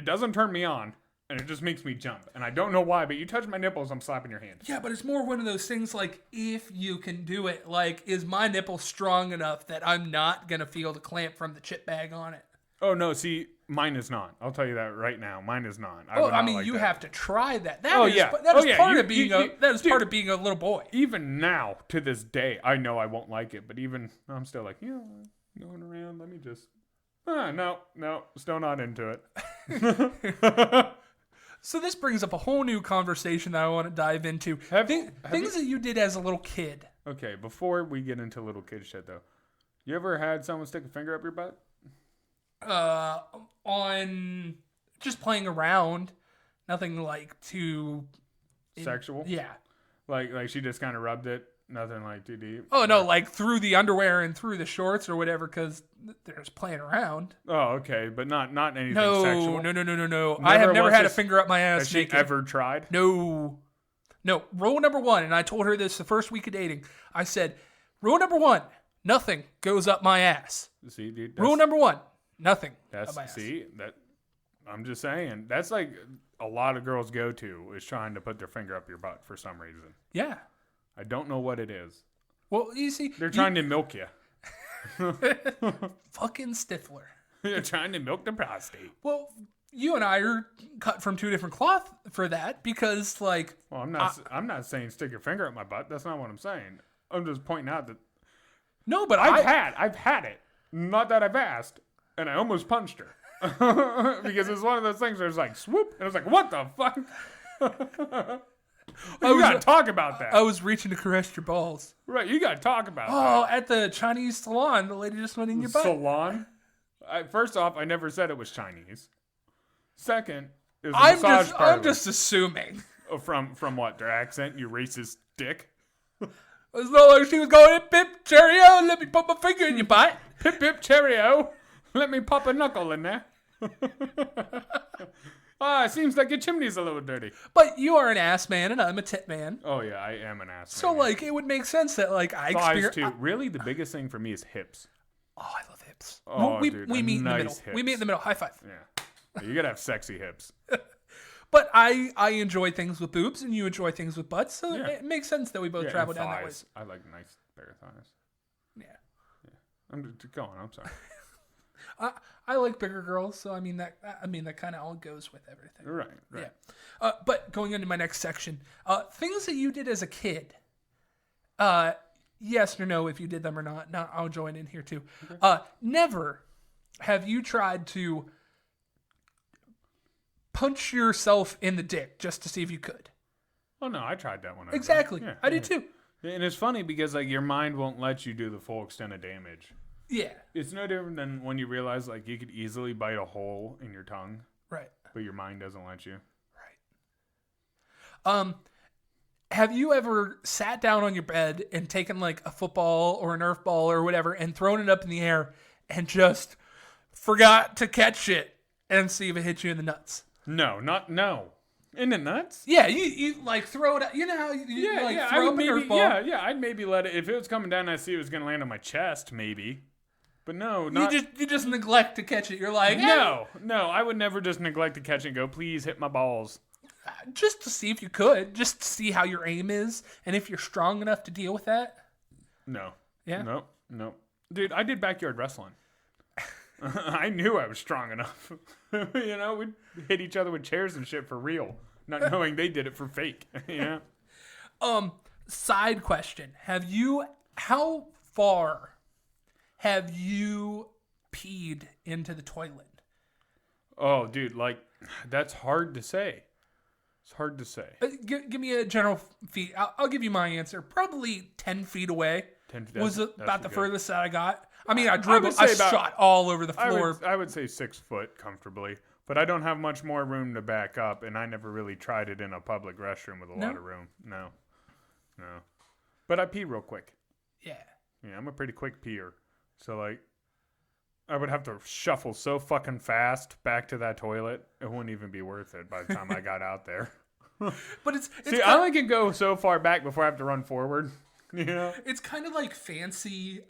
doesn't turn me on, and it just makes me jump, and I don't know why. But you touch my nipples, I'm slapping your hand. Yeah, but it's more one of those things like if you can do it, like is my nipple strong enough that I'm not gonna feel the clamp from the chip bag on it? Oh no, see, mine is not. I'll tell you that right now. Mine is not. I mean, you have to try that. That is yeah. part of being part of being a little boy. Even now, to this day, I know I won't like it, but I'm still like, going around. Let me just. No, still not into it. So this brings up a whole new conversation that I want to dive into. Things that you did as a little kid. Okay, before we get into little kid shit though, you ever had someone stick a finger up your butt? On just playing around, Nothing like too sexual. Yeah. Like she just kind of rubbed it. Nothing like too deep. Oh no, like through the underwear and through the shorts or whatever, because they're just playing around. Oh, okay, but not anything No. sexual. No. I have never had a finger up my ass. Has she ever tried? No. Rule number 1, and I told her this the first week of dating. I said, rule number 1, nothing goes up my ass. See, dude. Rule number 1, nothing. Up my ass. That. I'm just saying. That's like a lot of girls go to is trying to put their finger up your butt for some reason. Yeah. I don't know what it is. Well, you see, they're trying to milk you. Fucking Stifler. They're trying to milk the prostate. Well, you and I are cut from 2 different cloth for that because, like. Well, I'm not saying stick your finger up my butt. That's not what I'm saying. I'm just pointing out that. No, but I've had it. Not that I've asked, and I almost punched her because it's one of those things where it's like swoop, and I was like, what the fuck. You gotta talk about that. I was reaching to caress your balls. Right, you gotta talk about that. Oh, at the Chinese salon, the lady just went in your butt. Salon? First off, I never said it was Chinese. Second, it was a massage parlor. I'm just assuming. From what? Their accent? You racist dick? It's not like she was going, pip, cheerio, let me pop my finger in your butt. Pip, pip, cheerio. Let me pop a knuckle in there. It seems like your chimney's a little dirty. But you are an ass man, and I'm a tit man. Oh, yeah, I am an ass man. So, like, it would make sense that, like, I experience... Thighs, too. Really, the biggest thing for me is hips. Oh, I love hips. Oh, we meet in the middle. Hips. We meet in the middle. High five. Yeah. You gotta have sexy hips. But I enjoy things with boobs, and you enjoy things with butts, so it makes sense that we both travel down that way. I like a nice pair of thighs. Yeah. I'm just going. I'm sorry. I like bigger girls, so I mean that kind of all goes with everything. Right. Yeah. But going into my next section, things that you did as a kid. Yes or no, if you did them or not. Now I'll join in here too. Okay. Never have you tried to punch yourself in the dick just to see if you could. Oh no, I tried that one. Exactly. I did too. And it's funny because like your mind won't let you do the full extent of damage. Yeah. It's no different than when you realize like you could easily bite a hole in your tongue. Right. But your mind doesn't let you. Right. Have you ever sat down on your bed and taken like a football or a Nerf ball or whatever and thrown it up in the air and just forgot to catch it and see if it hit you in the nuts? No. In the nuts? Yeah, you like throw it out. You know how you throw up a Nerf ball? Yeah, I'd maybe let it. If it was coming down and I see it was going to land on my chest, maybe. But no, not... You just neglect to catch it. You're like... No, I would never just neglect to catch it and go, please hit my balls. Just to see if you could. Just to see how your aim is and if you're strong enough to deal with that. No. Yeah? No. Dude, I did backyard wrestling. I knew I was strong enough. You know, we'd hit each other with chairs and shit for real. Not knowing they did it for fake. You know? Side question. How far have you peed into the toilet? Oh, dude, like, that's hard to say. It's hard to say. Give me a general feet. I'll give you my answer. Probably 10 feet away. 10 feet. Was about the furthest that I got. I mean, I dribbled. I shot all over the floor. I would say 6 foot comfortably. But I don't have much more room to back up, and I never really tried it in a public restroom with a lot of room. No. But I pee real quick. Yeah, I'm a pretty quick peer. So, like, I would have to shuffle so fucking fast back to that toilet, it wouldn't even be worth it by the time I got out there. But it's I only can go so far back before I have to run forward. You know? It's kind of like fancy,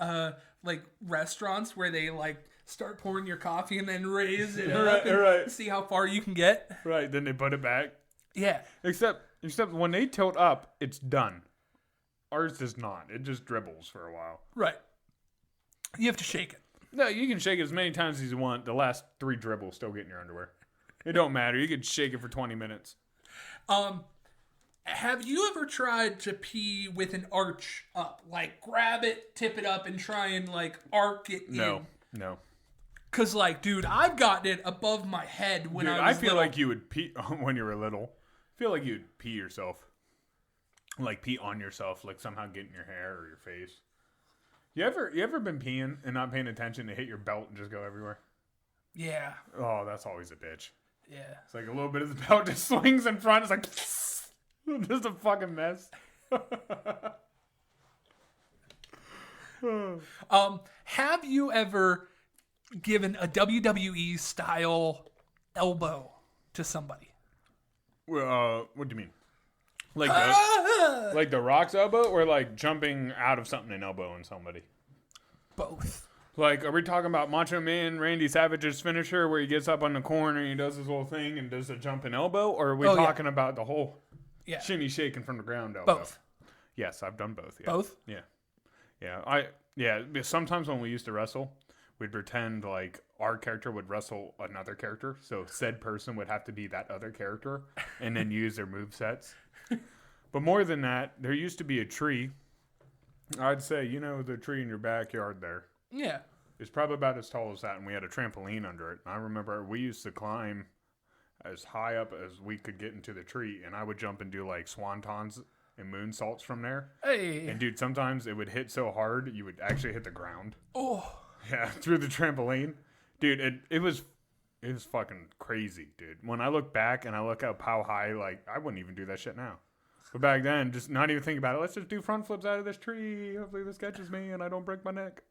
like, restaurants where they, like, start pouring your coffee and then raise it up and see how far you can get. Right, then they put it back. Yeah. Except when they tilt up, it's done. Ours does not. It just dribbles for a while. Right. You have to shake it. No, you can shake it as many times as you want. The last 3 dribbles still get in your underwear. It don't matter. You could shake it for 20 minutes. Have you ever tried to pee with an arch up? Like, grab it, tip it up, and try and, like, arc it in? No. Because, like, dude, I've gotten it above my head when I was feel like you would pee when you were little. I feel like you'd pee yourself. Like, pee on yourself, like, somehow get in your hair or your face. You ever been peeing and not paying attention to hit your belt and just go everywhere? Yeah. Oh, that's always a bitch. Yeah. It's like a little bit of the belt just swings in front. It's like, just a fucking mess. Have you ever given a WWE style elbow to somebody? What do you mean? Like the Rock's elbow, or like jumping out of something and elbowing somebody? Both. Like, are we talking about Macho Man Randy Savage's finisher where he gets up on the corner and he does his whole thing and does a jumping elbow? Or are we talking about the whole shimmy shaking from the ground elbow? Both. Yes, I've done both. Yeah. Both? Yeah. Sometimes when we used to wrestle, we'd pretend like our character would wrestle another character. So said person would have to be that other character and then use their movesets. But more than that, there used to be a tree. I'd say, the tree in your backyard there. Yeah. It's probably about as tall as that, and we had a trampoline under it. I remember we used to climb as high up as we could get into the tree, and I would jump and do like swantons and moonsaults from there. Hey. And dude, sometimes it would hit so hard you would actually hit the ground. Oh. Yeah, through the trampoline. Dude, it was fucking crazy, dude. When I look back and I look up how high, like, I wouldn't even do that shit now. But back then, just not even think about it. Let's just do front flips out of this tree. Hopefully this catches me and I don't break my neck.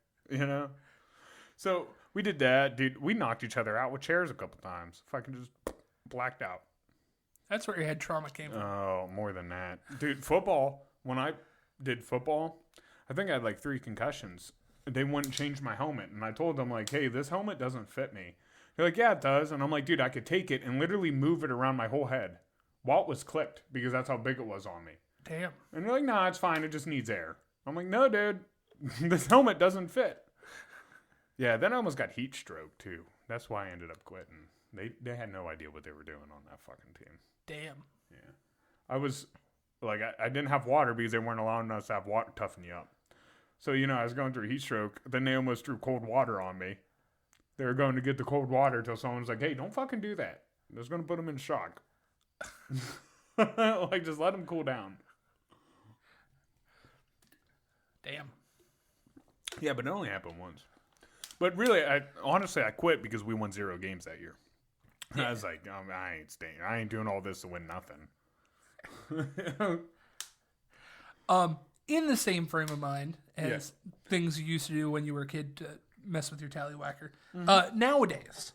So we did that, dude. We knocked each other out with chairs a couple times. Fucking just blacked out. That's where your head trauma came from. Oh, more than that. Dude, football. When I did football, I think I had like 3 concussions. They wouldn't change my helmet. And I told them, like, hey, this helmet doesn't fit me. They're like, yeah, it does. And I'm like, dude, I could take it and literally move it around my whole head while it was clipped because that's how big it was on me. Damn. And they're like, nah, it's fine. It just needs air. I'm like, no, dude. This helmet doesn't fit. Yeah, then I almost got heat stroke, too. That's why I ended up quitting. They had no idea what they were doing on that fucking team. Damn. Yeah. I was, like, I didn't have water because they weren't allowing us to have water toughen you up. So, I was going through heat stroke. Then they almost threw cold water on me. They were going to get the cold water until someone was like, hey, don't fucking do that. That's going to put them in shock. Like, just let them cool down. Damn. Yeah, but it only happened once. But really, honestly, I quit because we won 0 games that year. Yeah. I was like, I ain't staying. I ain't doing all this to win nothing. In the same frame of mind as things you used to do when you were a kid to mess with your tallywhacker, nowadays,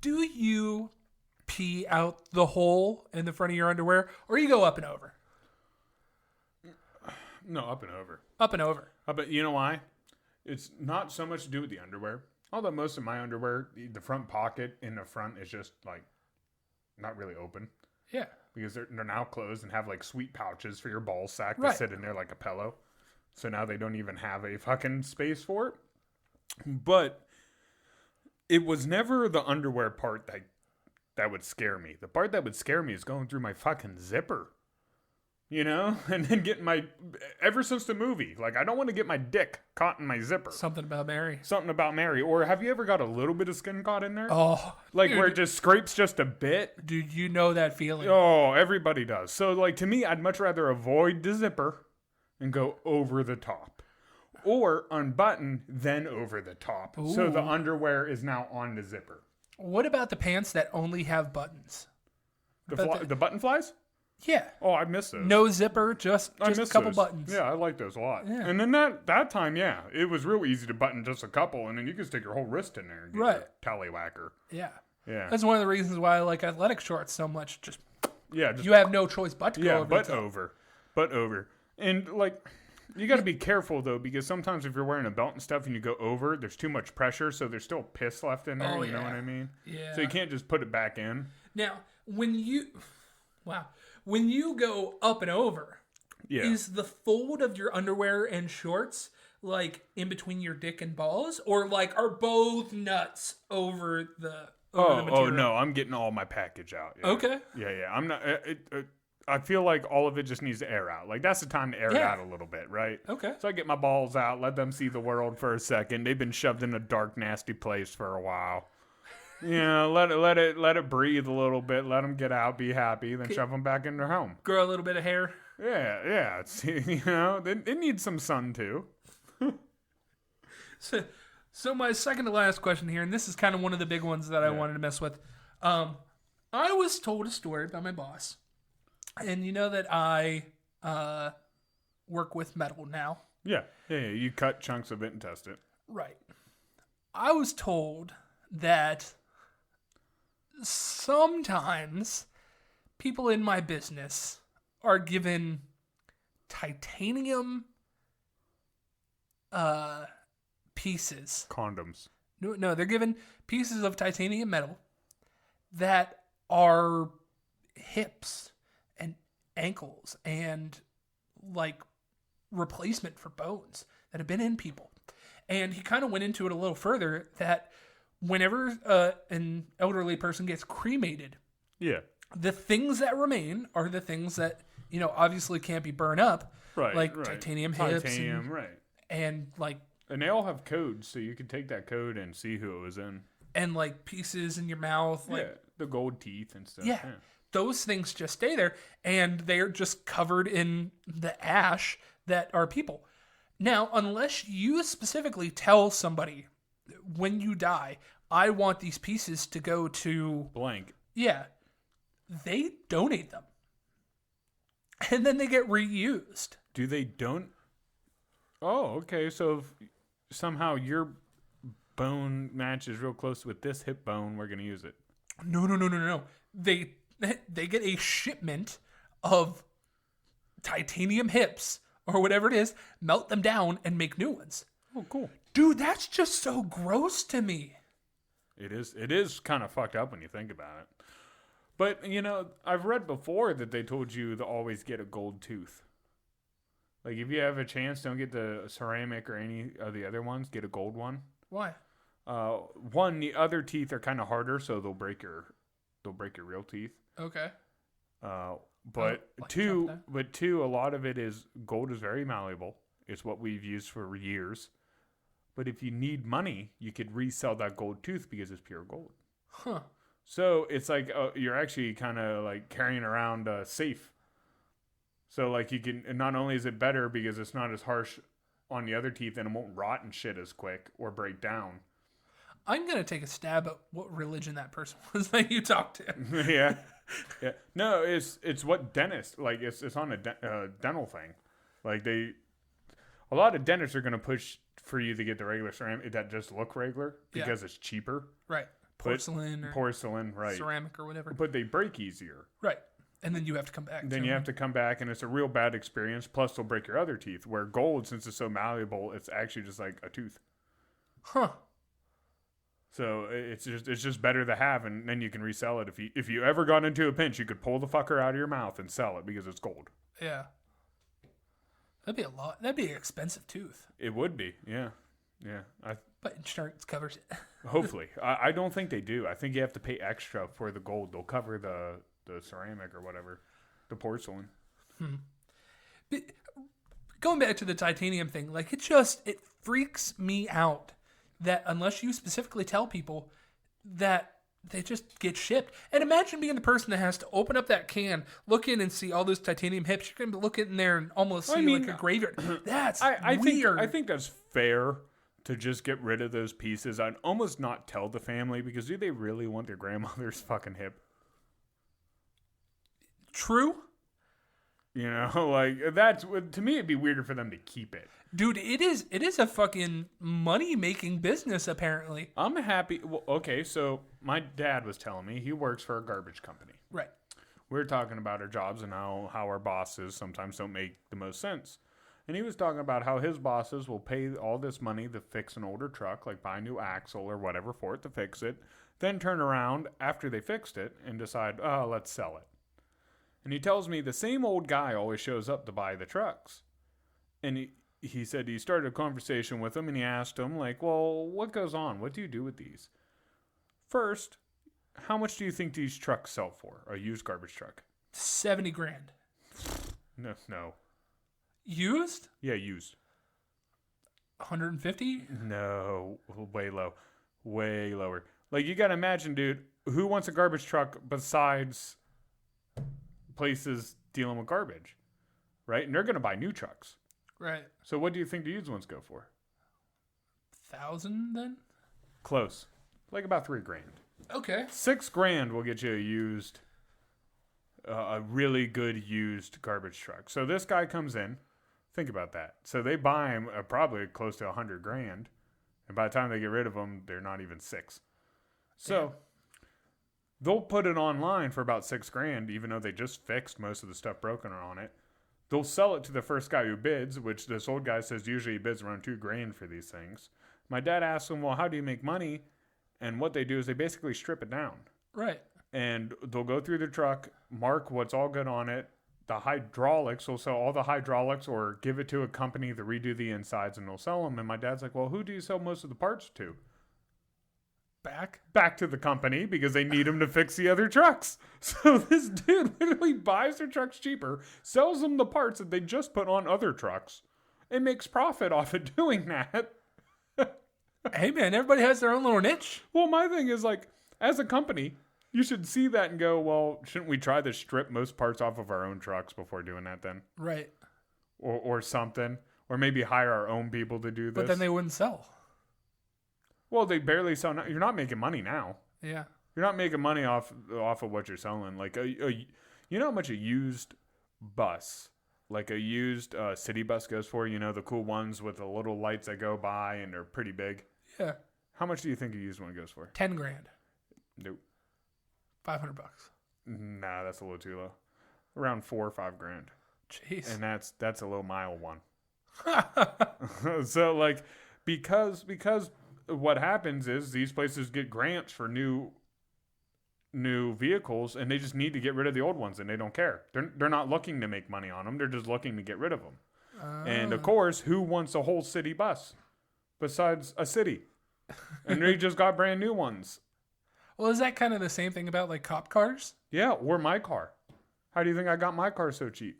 do you pee out the hole in the front of your underwear, or you go up and over? No, up and over. Up and over. But you know why? It's not so much to do with the underwear. Although most of my underwear, the front pocket in the front is just like not really open. Yeah. Because they're now closed and have like sweet pouches for your ball sack that sit in there like a pillow. So now they don't even have a fucking space for it. But it was never the underwear part that would scare me. The part that would scare me is going through my fucking zipper. And then getting ever since the movie, like, I don't want to get my dick caught in my zipper. Something about Mary. Or have you ever got a little bit of skin caught in there? Oh. Like, dude, where it just scrapes just a bit? Dude, you know that feeling. Oh, everybody does. So, like, to me, I'd much rather avoid the zipper and go over the top. Or unbutton, then over the top. Ooh. So the underwear is now on the zipper. What about the pants that only have buttons? The button flies? Yeah. Oh, I miss those. No zipper, just a couple buttons. Yeah, I like those a lot. Yeah. And then that time, it was real easy to button just a couple, and then you could stick your whole wrist in there and get your tallywhacker. Yeah. Yeah. That's one of the reasons why I like athletic shorts so much. Just you have no choice but to go over. But over. And, like, you got to be careful, though, because sometimes if you're wearing a belt and stuff and you go over, there's too much pressure, so there's still piss left in there. You know what I mean? Yeah. So you can't just put it back in. Now, when you go up and over, is the fold of your underwear and shorts like in between your dick and balls, or like are both nuts over the material? Oh no, I'm getting all my package out. Yeah. Okay. Yeah. I'm not. I feel like all of it just needs to air out. Like, that's the time to air it out a little bit, right? Okay. So I get my balls out, let them see the world for a second. They've been shoved in a dark, nasty place for a while. Let it breathe a little bit. Let them get out, be happy, then shove them back in their home. Grow a little bit of hair. Yeah. It's, it needs some sun too. So my second to last question here, and this is kind of one of the big ones that I wanted to mess with. I was told a story by my boss, and you know that I work with metal now. Yeah. You cut chunks of it and test it. Right. I was told that sometimes people in my business are given titanium pieces. Condoms. No, they're given pieces of titanium metal that are hips and ankles and like replacement for bones that have been in people. And he kind of went into it a little further that whenever an elderly person gets cremated, the things that remain are the things that, obviously can't be burned up. Right. Like titanium hips. And like. And they all have codes, so you can take that code and see who it was in. And like pieces in your mouth. Like, the gold teeth and stuff. Yeah. Those things just stay there, and they're just covered in the ash that are people. Now, unless you specifically tell somebody when you die, I want these pieces to go to blank. Yeah. They donate them. And then they get reused. Do they don't? Oh, okay. So if somehow your bone matches real close with this hip bone, we're going to use it. No. They get a shipment of titanium hips or whatever it is, melt them down, and make new ones. Oh, cool. Dude, that's just so gross to me. It is kind of fucked up when you think about it. But, I've read before that they told you to always get a gold tooth. Like, if you have a chance, don't get the ceramic or any of the other ones. Get a gold one. Why? One, the other teeth are kind of harder, so they'll break your real teeth. Okay. But two, a lot of it is gold is very malleable. It's what we've used for years. But if you need money, you could resell that gold tooth because it's pure gold. Huh. So it's like you're actually kind of like carrying around a safe. So like you can, not only is it better because it's not as harsh on the other teeth and it won't rot and shit as quick or break down. I'm going to take a stab at what religion that person was that you talked to. Yeah. No, it's what dentists, like it's on a dental thing. Like a lot of dentists are going to push for you to get the regular ceramic that just look regular because it's cheaper. Right. Porcelain, right. Ceramic or whatever. But they break easier. Right. And then you have to come back. You have to come back, and it's a real bad experience. Plus, they'll break your other teeth. Where gold, since it's so malleable, it's actually just like a tooth. Huh. So it's just better to have, and then you can resell it. If you ever got into a pinch, you could pull the fucker out of your mouth and sell it because it's gold. Yeah. That'd be a lot. That'd be an expensive tooth. It would be. Yeah. But insurance covers it. Hopefully. I don't think they do. I think you have to pay extra for the gold. They'll cover the ceramic or whatever, the porcelain. But going back to the titanium thing, like it freaks me out that unless you specifically tell people that they just get shipped. And imagine being the person that has to open up that can, look in and see all those titanium hips. You're going to look in there and almost see like a graveyard. That's weird. I think that's fair to just get rid of those pieces. I'd almost not tell the family because do they really want their grandmother's fucking hip? True. Like that's to me it'd be weirder for them to keep it. Dude, it is a fucking money-making business apparently. I'm happy. Well, okay, so my dad was telling me he works for a garbage company. Right. We were talking about our jobs and how our bosses sometimes don't make the most sense. And he was talking about how his bosses will pay all this money to fix an older truck, like buy a new axle or whatever for it to fix it, then turn around after they fixed it and decide, oh, let's sell it. And he tells me the same old guy always shows up to buy the trucks. And he said he started a conversation with him and he asked him, like, well, what goes on? What do you do with these? First, how much do you think these trucks sell for? A used garbage truck? $70,000. No. Used? Yeah, used. 150? No, way low. Way lower. Like, you gotta imagine, dude, who wants a garbage truck besides places dealing with garbage, right? And they're gonna buy new trucks. Right. So what do you think the used ones go for? 1,000 then? Close. Like about $3,000. Okay. $6,000 will get you a really good used garbage truck. So this guy comes in. Think about that. So they buy him probably close to $100,000, and by the time they get rid of them, they're not even $6,000. So they'll put it online for about $6,000, even though they just fixed most of the stuff broken on it. They'll sell it to the first guy who bids, which this old guy says usually he bids around $2,000 for these things. My dad asks him, well, how do you make money? And what they do is they basically strip it down. Right. And they'll go through the truck, mark what's all good on it. The hydraulics, will sell all the hydraulics or give it to a company to redo the insides, and they'll sell them. And my dad's like, well, who do you sell most of the parts to? Back to the company, because they need them to fix the other trucks. So this dude literally buys their trucks cheaper, sells them the parts that they just put on other trucks, and makes profit off of doing that. Hey, man, everybody has their own little niche. Well, my thing is, like, as a company, you should see that and go, well, shouldn't we try to strip most parts off of our own trucks before doing that then? Right. Or something. Or maybe hire our own people to do this. But then they wouldn't sell. Well, they barely sell. You're not making money now. Yeah. You're not making money off of what you're selling. Like, you know how much a used bus, like a used city bus goes for? You know, the cool ones with the little lights that go by and they're pretty big? Yeah. How much do you think a used one goes for? $10,000. Nope. $500. Nah, that's a little too low. Around $4 or $5,000. Jeez. And that's a low mile one. So, like, because what happens is these places get grants for new vehicles, and they just need to get rid of the old ones, and they don't care. They're not looking to make money on them. They're just looking to get rid of them. And of course, who wants a whole city bus besides a city? And they just got brand new ones. Well, is that kind of the same thing about like cop cars? Yeah, or my car. How do you think I got my car so cheap?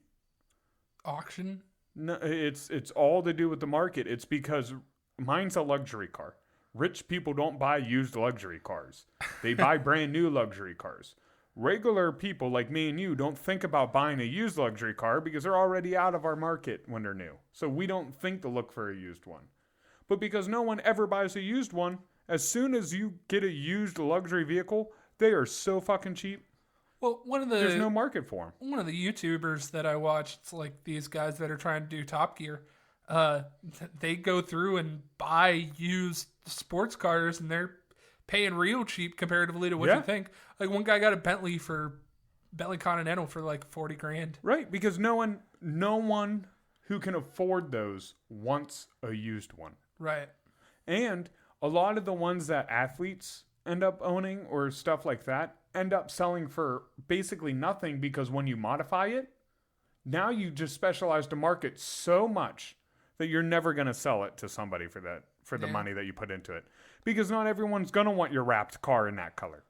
Auction? No, it's all to do with the market. It's because mine's a luxury car. Rich people don't buy used luxury cars. They buy brand new luxury cars. Regular people like me and you don't think about buying a used luxury car because they're already out of our market when they're new. So we don't think to look for a used one. But because no one ever buys a used one, as soon as you get a used luxury vehicle, they are so fucking cheap. Well, there's no market for them. One of the YouTubers that I watch, it's like these guys that are trying to do Top Gear. They go through and buy used sports cars, and they're paying real cheap comparatively to what you think. Like one guy got a Bentley Continental for like $40,000. Right, because no one who can afford those wants a used one. Right. And a lot of the ones that athletes end up owning or stuff like that end up selling for basically nothing, because when you modify it, now you just specialize to market so much that you're never going to sell it to somebody for the money that you put into it. Because not everyone's going to want your wrapped car in that color.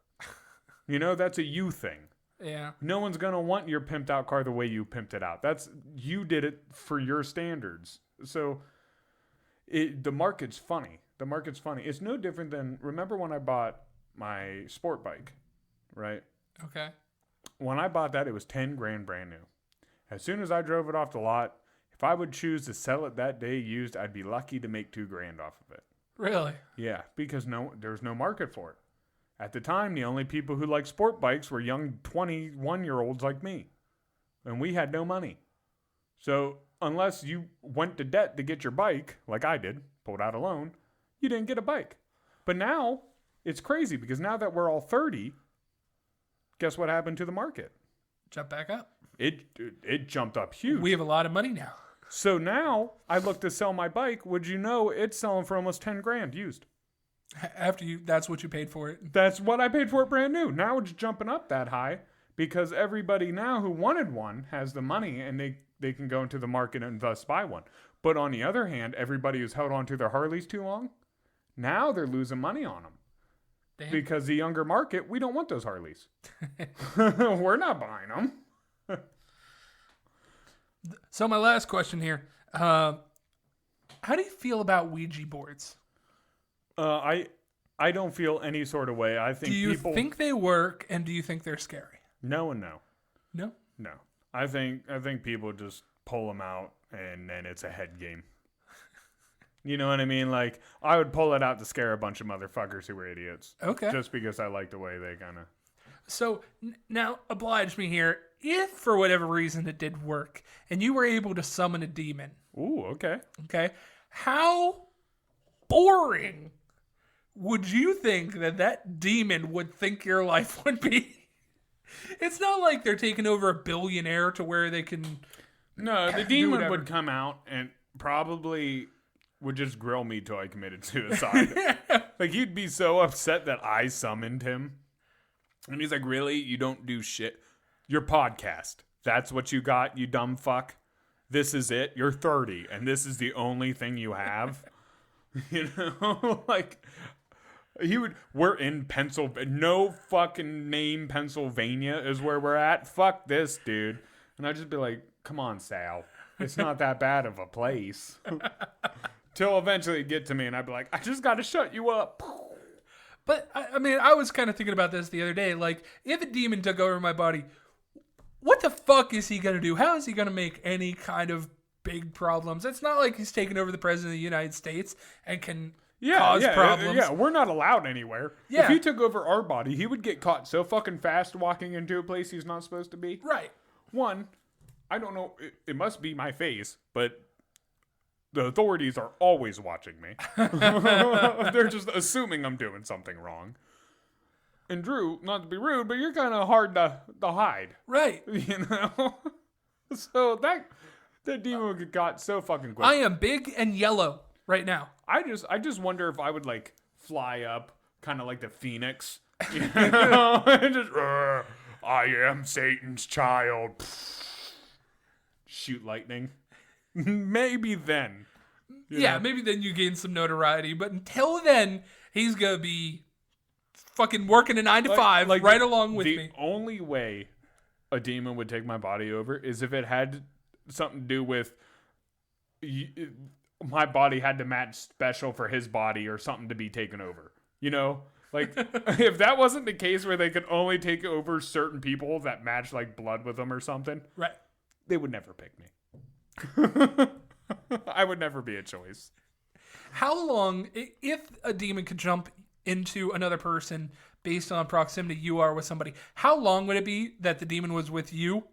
You know, that's a you thing. Yeah. No one's going to want your pimped out car the way you pimped it out. You did it for your standards. So the market's funny. It's no different than, remember when I bought my sport bike, right? Okay. When I bought that, it was $10,000 brand new. As soon as I drove it off the lot, if I would choose to sell it that day used, I'd be lucky to make $2,000 off of it. Really? Yeah, because there's no market for it. At the time, the only people who liked sport bikes were young 21-year-olds like me. And we had no money. So unless you went to debt to get your bike, like I did, pulled out a loan, you didn't get a bike. But now, it's crazy, because now that we're all 30, guess what happened to the market? Jump back up. It jumped up huge. We have a lot of money now. So now, I look to sell my bike. Would you know it's selling for almost $10,000 used? That's what you paid for it. That's what I paid for it brand new. Now it's jumping up that high because everybody now who wanted one has the money, and they can go into the market and thus buy one. But on the other hand, everybody who's held on to their Harleys too long, now they're losing money on them. Damn. Because the younger market, we don't want those Harleys. We're not buying them. So my last question here. How do you feel about Ouija boards? I don't feel any sort of way. I think do you think they work, and do you think they're scary? No and no. No? No. I think people just pull them out, and then it's a head game. You know what I mean? Like, I would pull it out to scare a bunch of motherfuckers who were idiots. Okay. Just because I like the way they kind of... So, now, oblige me here. If, for whatever reason, it did work, and you were able to summon a demon... Ooh, okay. Okay. How boring would you think that demon would think your life would be? It's not like they're taking over a billionaire to where they can... No, the demon would come out and probably... would just grill me till I committed suicide. Like, he'd be so upset that I summoned him. And he's like, really? You don't do shit? Your podcast. That's what you got, you dumb fuck? This is it? You're 30, and this is the only thing you have? You know? Like, we're in Pennsylvania. No fucking name Pennsylvania is where we're at. Fuck this, dude. And I'd just be like, come on, Sal. It's not that bad of a place. Till eventually it'd get to me and I'd be like, I just got to shut you up. But, I mean, I was kind of thinking about this the other day. Like, if a demon took over my body, what the fuck is he going to do? How is he going to make any kind of big problems? It's not like he's taking over the president of the United States and can cause problems. Yeah, we're not allowed anywhere. Yeah. If he took over our body, he would get caught so fucking fast walking into a place he's not supposed to be. Right. One, I don't know, it must be my face, but... the authorities are always watching me. They're just assuming I'm doing something wrong. And Drew, not to be rude, but you're kind of hard to hide. Right. You know? So that demon would got so fucking quick. I am big and yellow right now. I just wonder if I would like fly up kind of like the Phoenix. You know? And just, I am Satan's child. Shoot lightning. Maybe then. Yeah, maybe then you gain some notoriety. But until then, he's going to be fucking working a 9 to 5 right along with me. The only way a demon would take my body over is if it had something to do with my body had to match special for his body or something to be taken over. You know? Like, if that wasn't the case where they could only take over certain people that match like blood with them or something, right? They would never pick me. I would never be a choice. How long, if a demon could jump into another person based on proximity you are with somebody, how long would it be that the demon was with you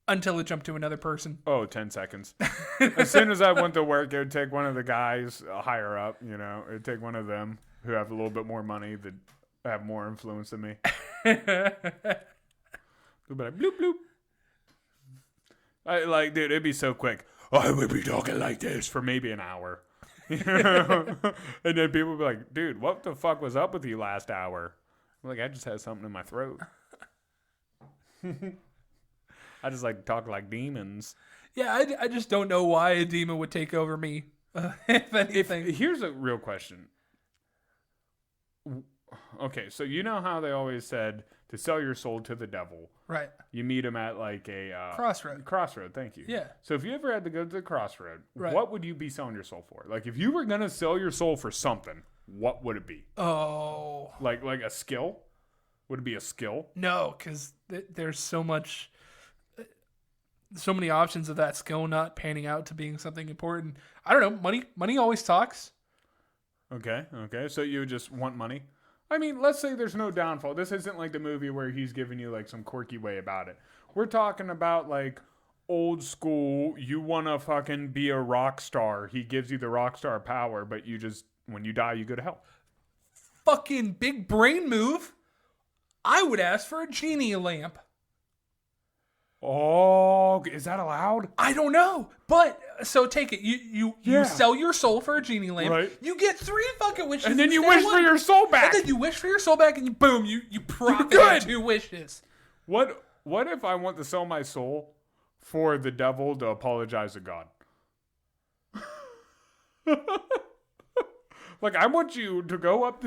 until it jumped to another person? Oh, 10 seconds. As soon as I went to work, it would take one of the guys higher up, you know, it would take one of them who have a little bit more money that have more influence than me. They'll be like, bloop, bloop. Dude, it'd be so quick. I would be talking like this for maybe an hour. You know? And then people would be like, dude, what the fuck was up with you last hour? I'm like, I just had something in my throat. I just like talk like demons. Yeah, I just don't know why a demon would take over me. If anything. Here's a real question. Okay, so you know how they always said to sell your soul to the devil. Right. You meet him at like a... crossroad. Crossroad, thank you. Yeah. So if you ever had to go to the crossroad, right. What would you be selling your soul for? Like if you were going to sell your soul for something, what would it be? Oh. Like a skill? Would it be a skill? No, because there's so many options of that skill not panning out to being something important. I don't know. Money always talks. Okay. So you would just want money? I mean, let's say there's no downfall. This isn't like the movie where he's giving you like some quirky way about it. We're talking about like old school, you want to fucking be a rock star. He gives you the rock star power, but you just, when you die, you go to hell. Fucking big brain move. I would ask for a genie lamp. Oh, is that allowed? I don't know. But, so take it. You sell your soul for a genie lamp. Right. You get 3 fucking wishes. And then you wish for your soul back. And then you wish for your soul back and you profit 2 wishes. What if I want to sell my soul for the devil to apologize to God? Like, I want you to go up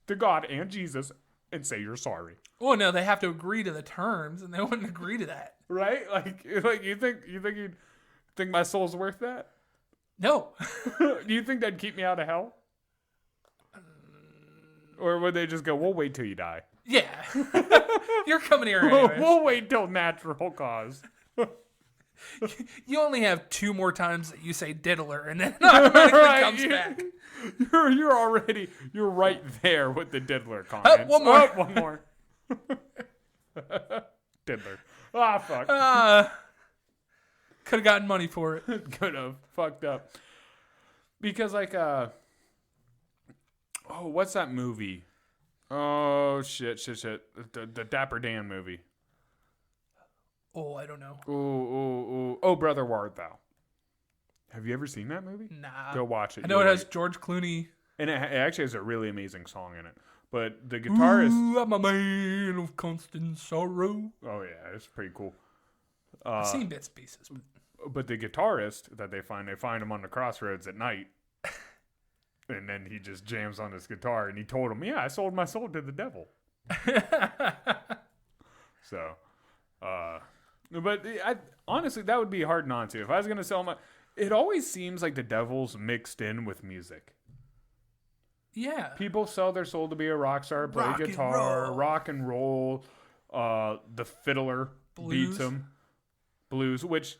to God and Jesus and say you're sorry. Well, no, they have to agree to the terms, and they wouldn't agree to that. Right? Like you think my soul's worth that? No. Do you think that'd keep me out of hell? Or would they just go, we'll wait till you die? Yeah. You're coming here anyway. We'll wait till natural cause. You only have 2 more times that you say diddler, and then it automatically comes back. You're right there with the diddler comments. One more. One more. Diddler. Ah, fuck. Could have gotten money for it. Could have. Fucked up. Because, like, what's that movie? Oh, shit. The Dapper Dan movie. Oh, I don't know. Ooh. Oh, Brother Ward Thou. Have you ever seen that movie? Nah. Go watch it. I know it has George Clooney. And it actually has a really amazing song in it. But the guitarist... Ooh, I'm a man of constant sorrow. Oh, yeah. It's pretty cool. I've seen bits and pieces. But the guitarist that they find him on the crossroads at night. And then he just jams on his guitar. And he told him, yeah, I sold my soul to the devil. So... But honestly, that would be hard not to. If I was going to sell my... It always seems like the devil's mixed in with music. Yeah. People sell their soul to be a rock star, play guitar, rock and roll. The fiddler beats them. Blues, which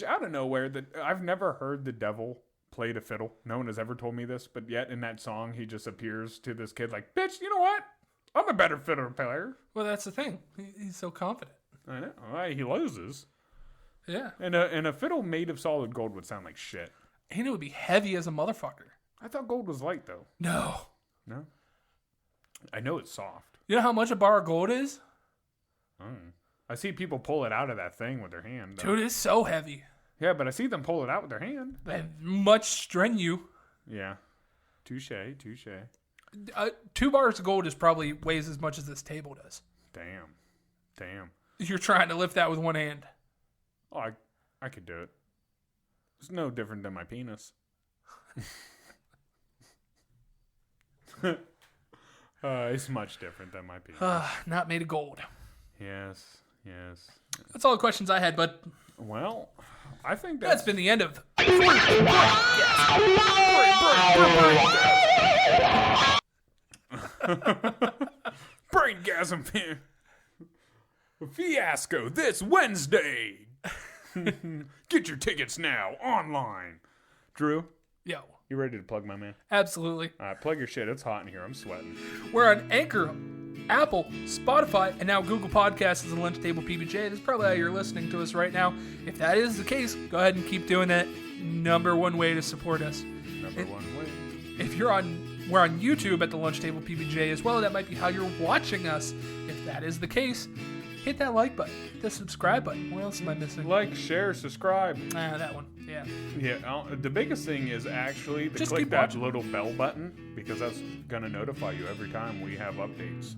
out of nowhere, I've never heard the devil play the fiddle. No one has ever told me this, but yet in that song, he just appears to this kid like, bitch, you know what? I'm a better fiddle player. Well, that's the thing. He's so confident. I know. He loses. Yeah. And a fiddle made of solid gold would sound like shit. And it would be heavy as a motherfucker. I thought gold was light, though. No. I know it's soft. You know how much a bar of gold is? I see people pull it out of that thing with their hand. Dude, it's so heavy. Yeah, but I see them pull it out with their hand. They have much strenuous. Yeah. Touche. 2 bars of gold probably weighs as much as this table does. Damn. You're trying to lift that with one hand. Oh, I could do it. It's no different than my penis. It's much different than my penis. Not made of gold. Yes. That's all the questions I had, but... Well, I think that's been the end of... Braingasm fiasco this Wednesday. Get your tickets now online. Drew? Yo. You ready to plug, my man? Absolutely. All right, plug your shit. It's hot in here. I'm sweating. We're on Anchor, Apple, Spotify, and now Google Podcasts as a Lunch Table PBJ. That's probably how you're listening to us right now. If that is the case, go ahead and keep doing that. Number one way to support us. Number one way. If we're on YouTube at the Lunch Table PBJ as well. That might be how you're watching us. If that is the case, hit that like button, hit the subscribe button. What else am I missing? Like, share, subscribe. That one. Yeah. Yeah. The biggest thing is actually to just click that little bell button, because that's gonna notify you every time we have updates.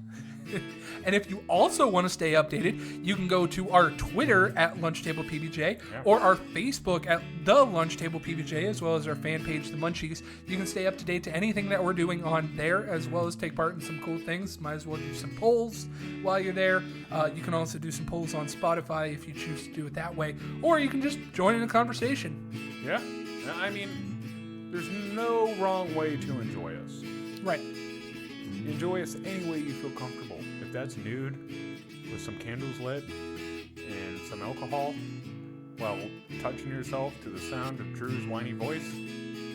And if you also want to stay updated, you can go to our Twitter at Lunch Table PBJ or our Facebook at The Lunch Table PBJ, as well as our fan page, The Munchies. You can stay up to date to anything that we're doing on there, as well as take part in some cool things. Might as well do some polls while you're there. You can also do some polls on Spotify if you choose to do it that way, or you can just join in a conversation. Yeah. I mean, there's no wrong way to enjoy us. Right. Enjoy us any way you feel comfortable. If that's nude, with some candles lit, and some alcohol, while touching yourself to the sound of Drew's whiny voice,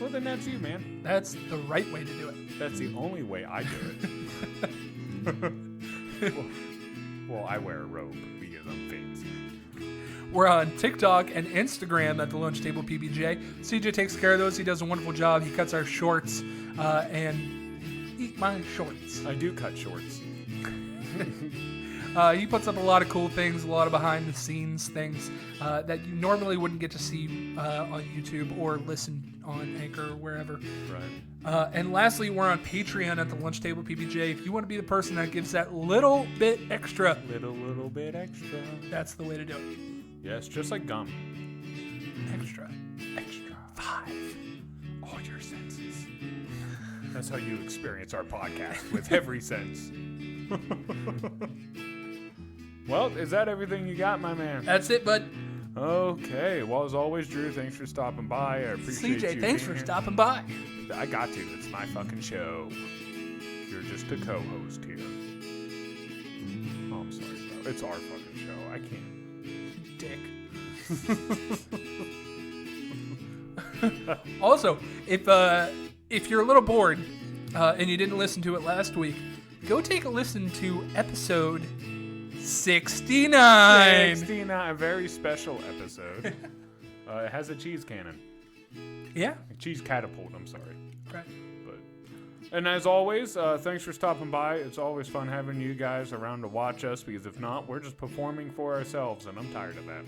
well, then that's you, man. That's the right way to do it. That's the only way I do it. Well, I wear a robe because I'm fancy. We're on TikTok and Instagram at the Lunch Table PBJ. CJ takes care of those. He does a wonderful job. He cuts our shorts and eat my shorts. I do cut shorts. He puts up a lot of cool things, a lot of behind-the-scenes things that you normally wouldn't get to see on YouTube or listen on Anchor or wherever. Right. And lastly, we're on Patreon at the Lunch Table PBJ. If you want to be the person that gives that little bit extra. Little bit extra. That's the way to do it. Yes, just like gum. Extra. 5. All your senses. That's how you experience our podcast, with every sense. Well, is that everything you got, my man? That's it, bud. Okay. Well, as always, Drew, thanks for stopping by. I appreciate CJ, you. thanks for stopping by. I got to. It's my fucking show. You're just a co-host here. Oh, I'm sorry, bro. It's our fucking show. I can't. Dick. Also, if you're a little bored and you didn't listen to it last week, go take a listen to episode 69. 69, a very special episode. It has a cheese cannon. Yeah. A cheese catapult, I'm sorry. Right. And as always, thanks for stopping by. It's always fun having you guys around to watch us, because if not, we're just performing for ourselves, and I'm tired of that.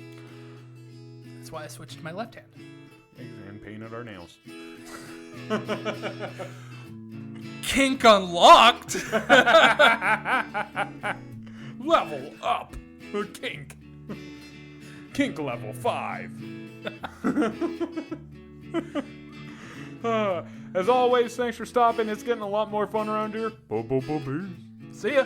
That's why I switched to my left hand. And painted our nails. Kink unlocked! Level up! Kink. Kink level 5. As always, thanks for stopping. It's getting a lot more fun around here. See ya.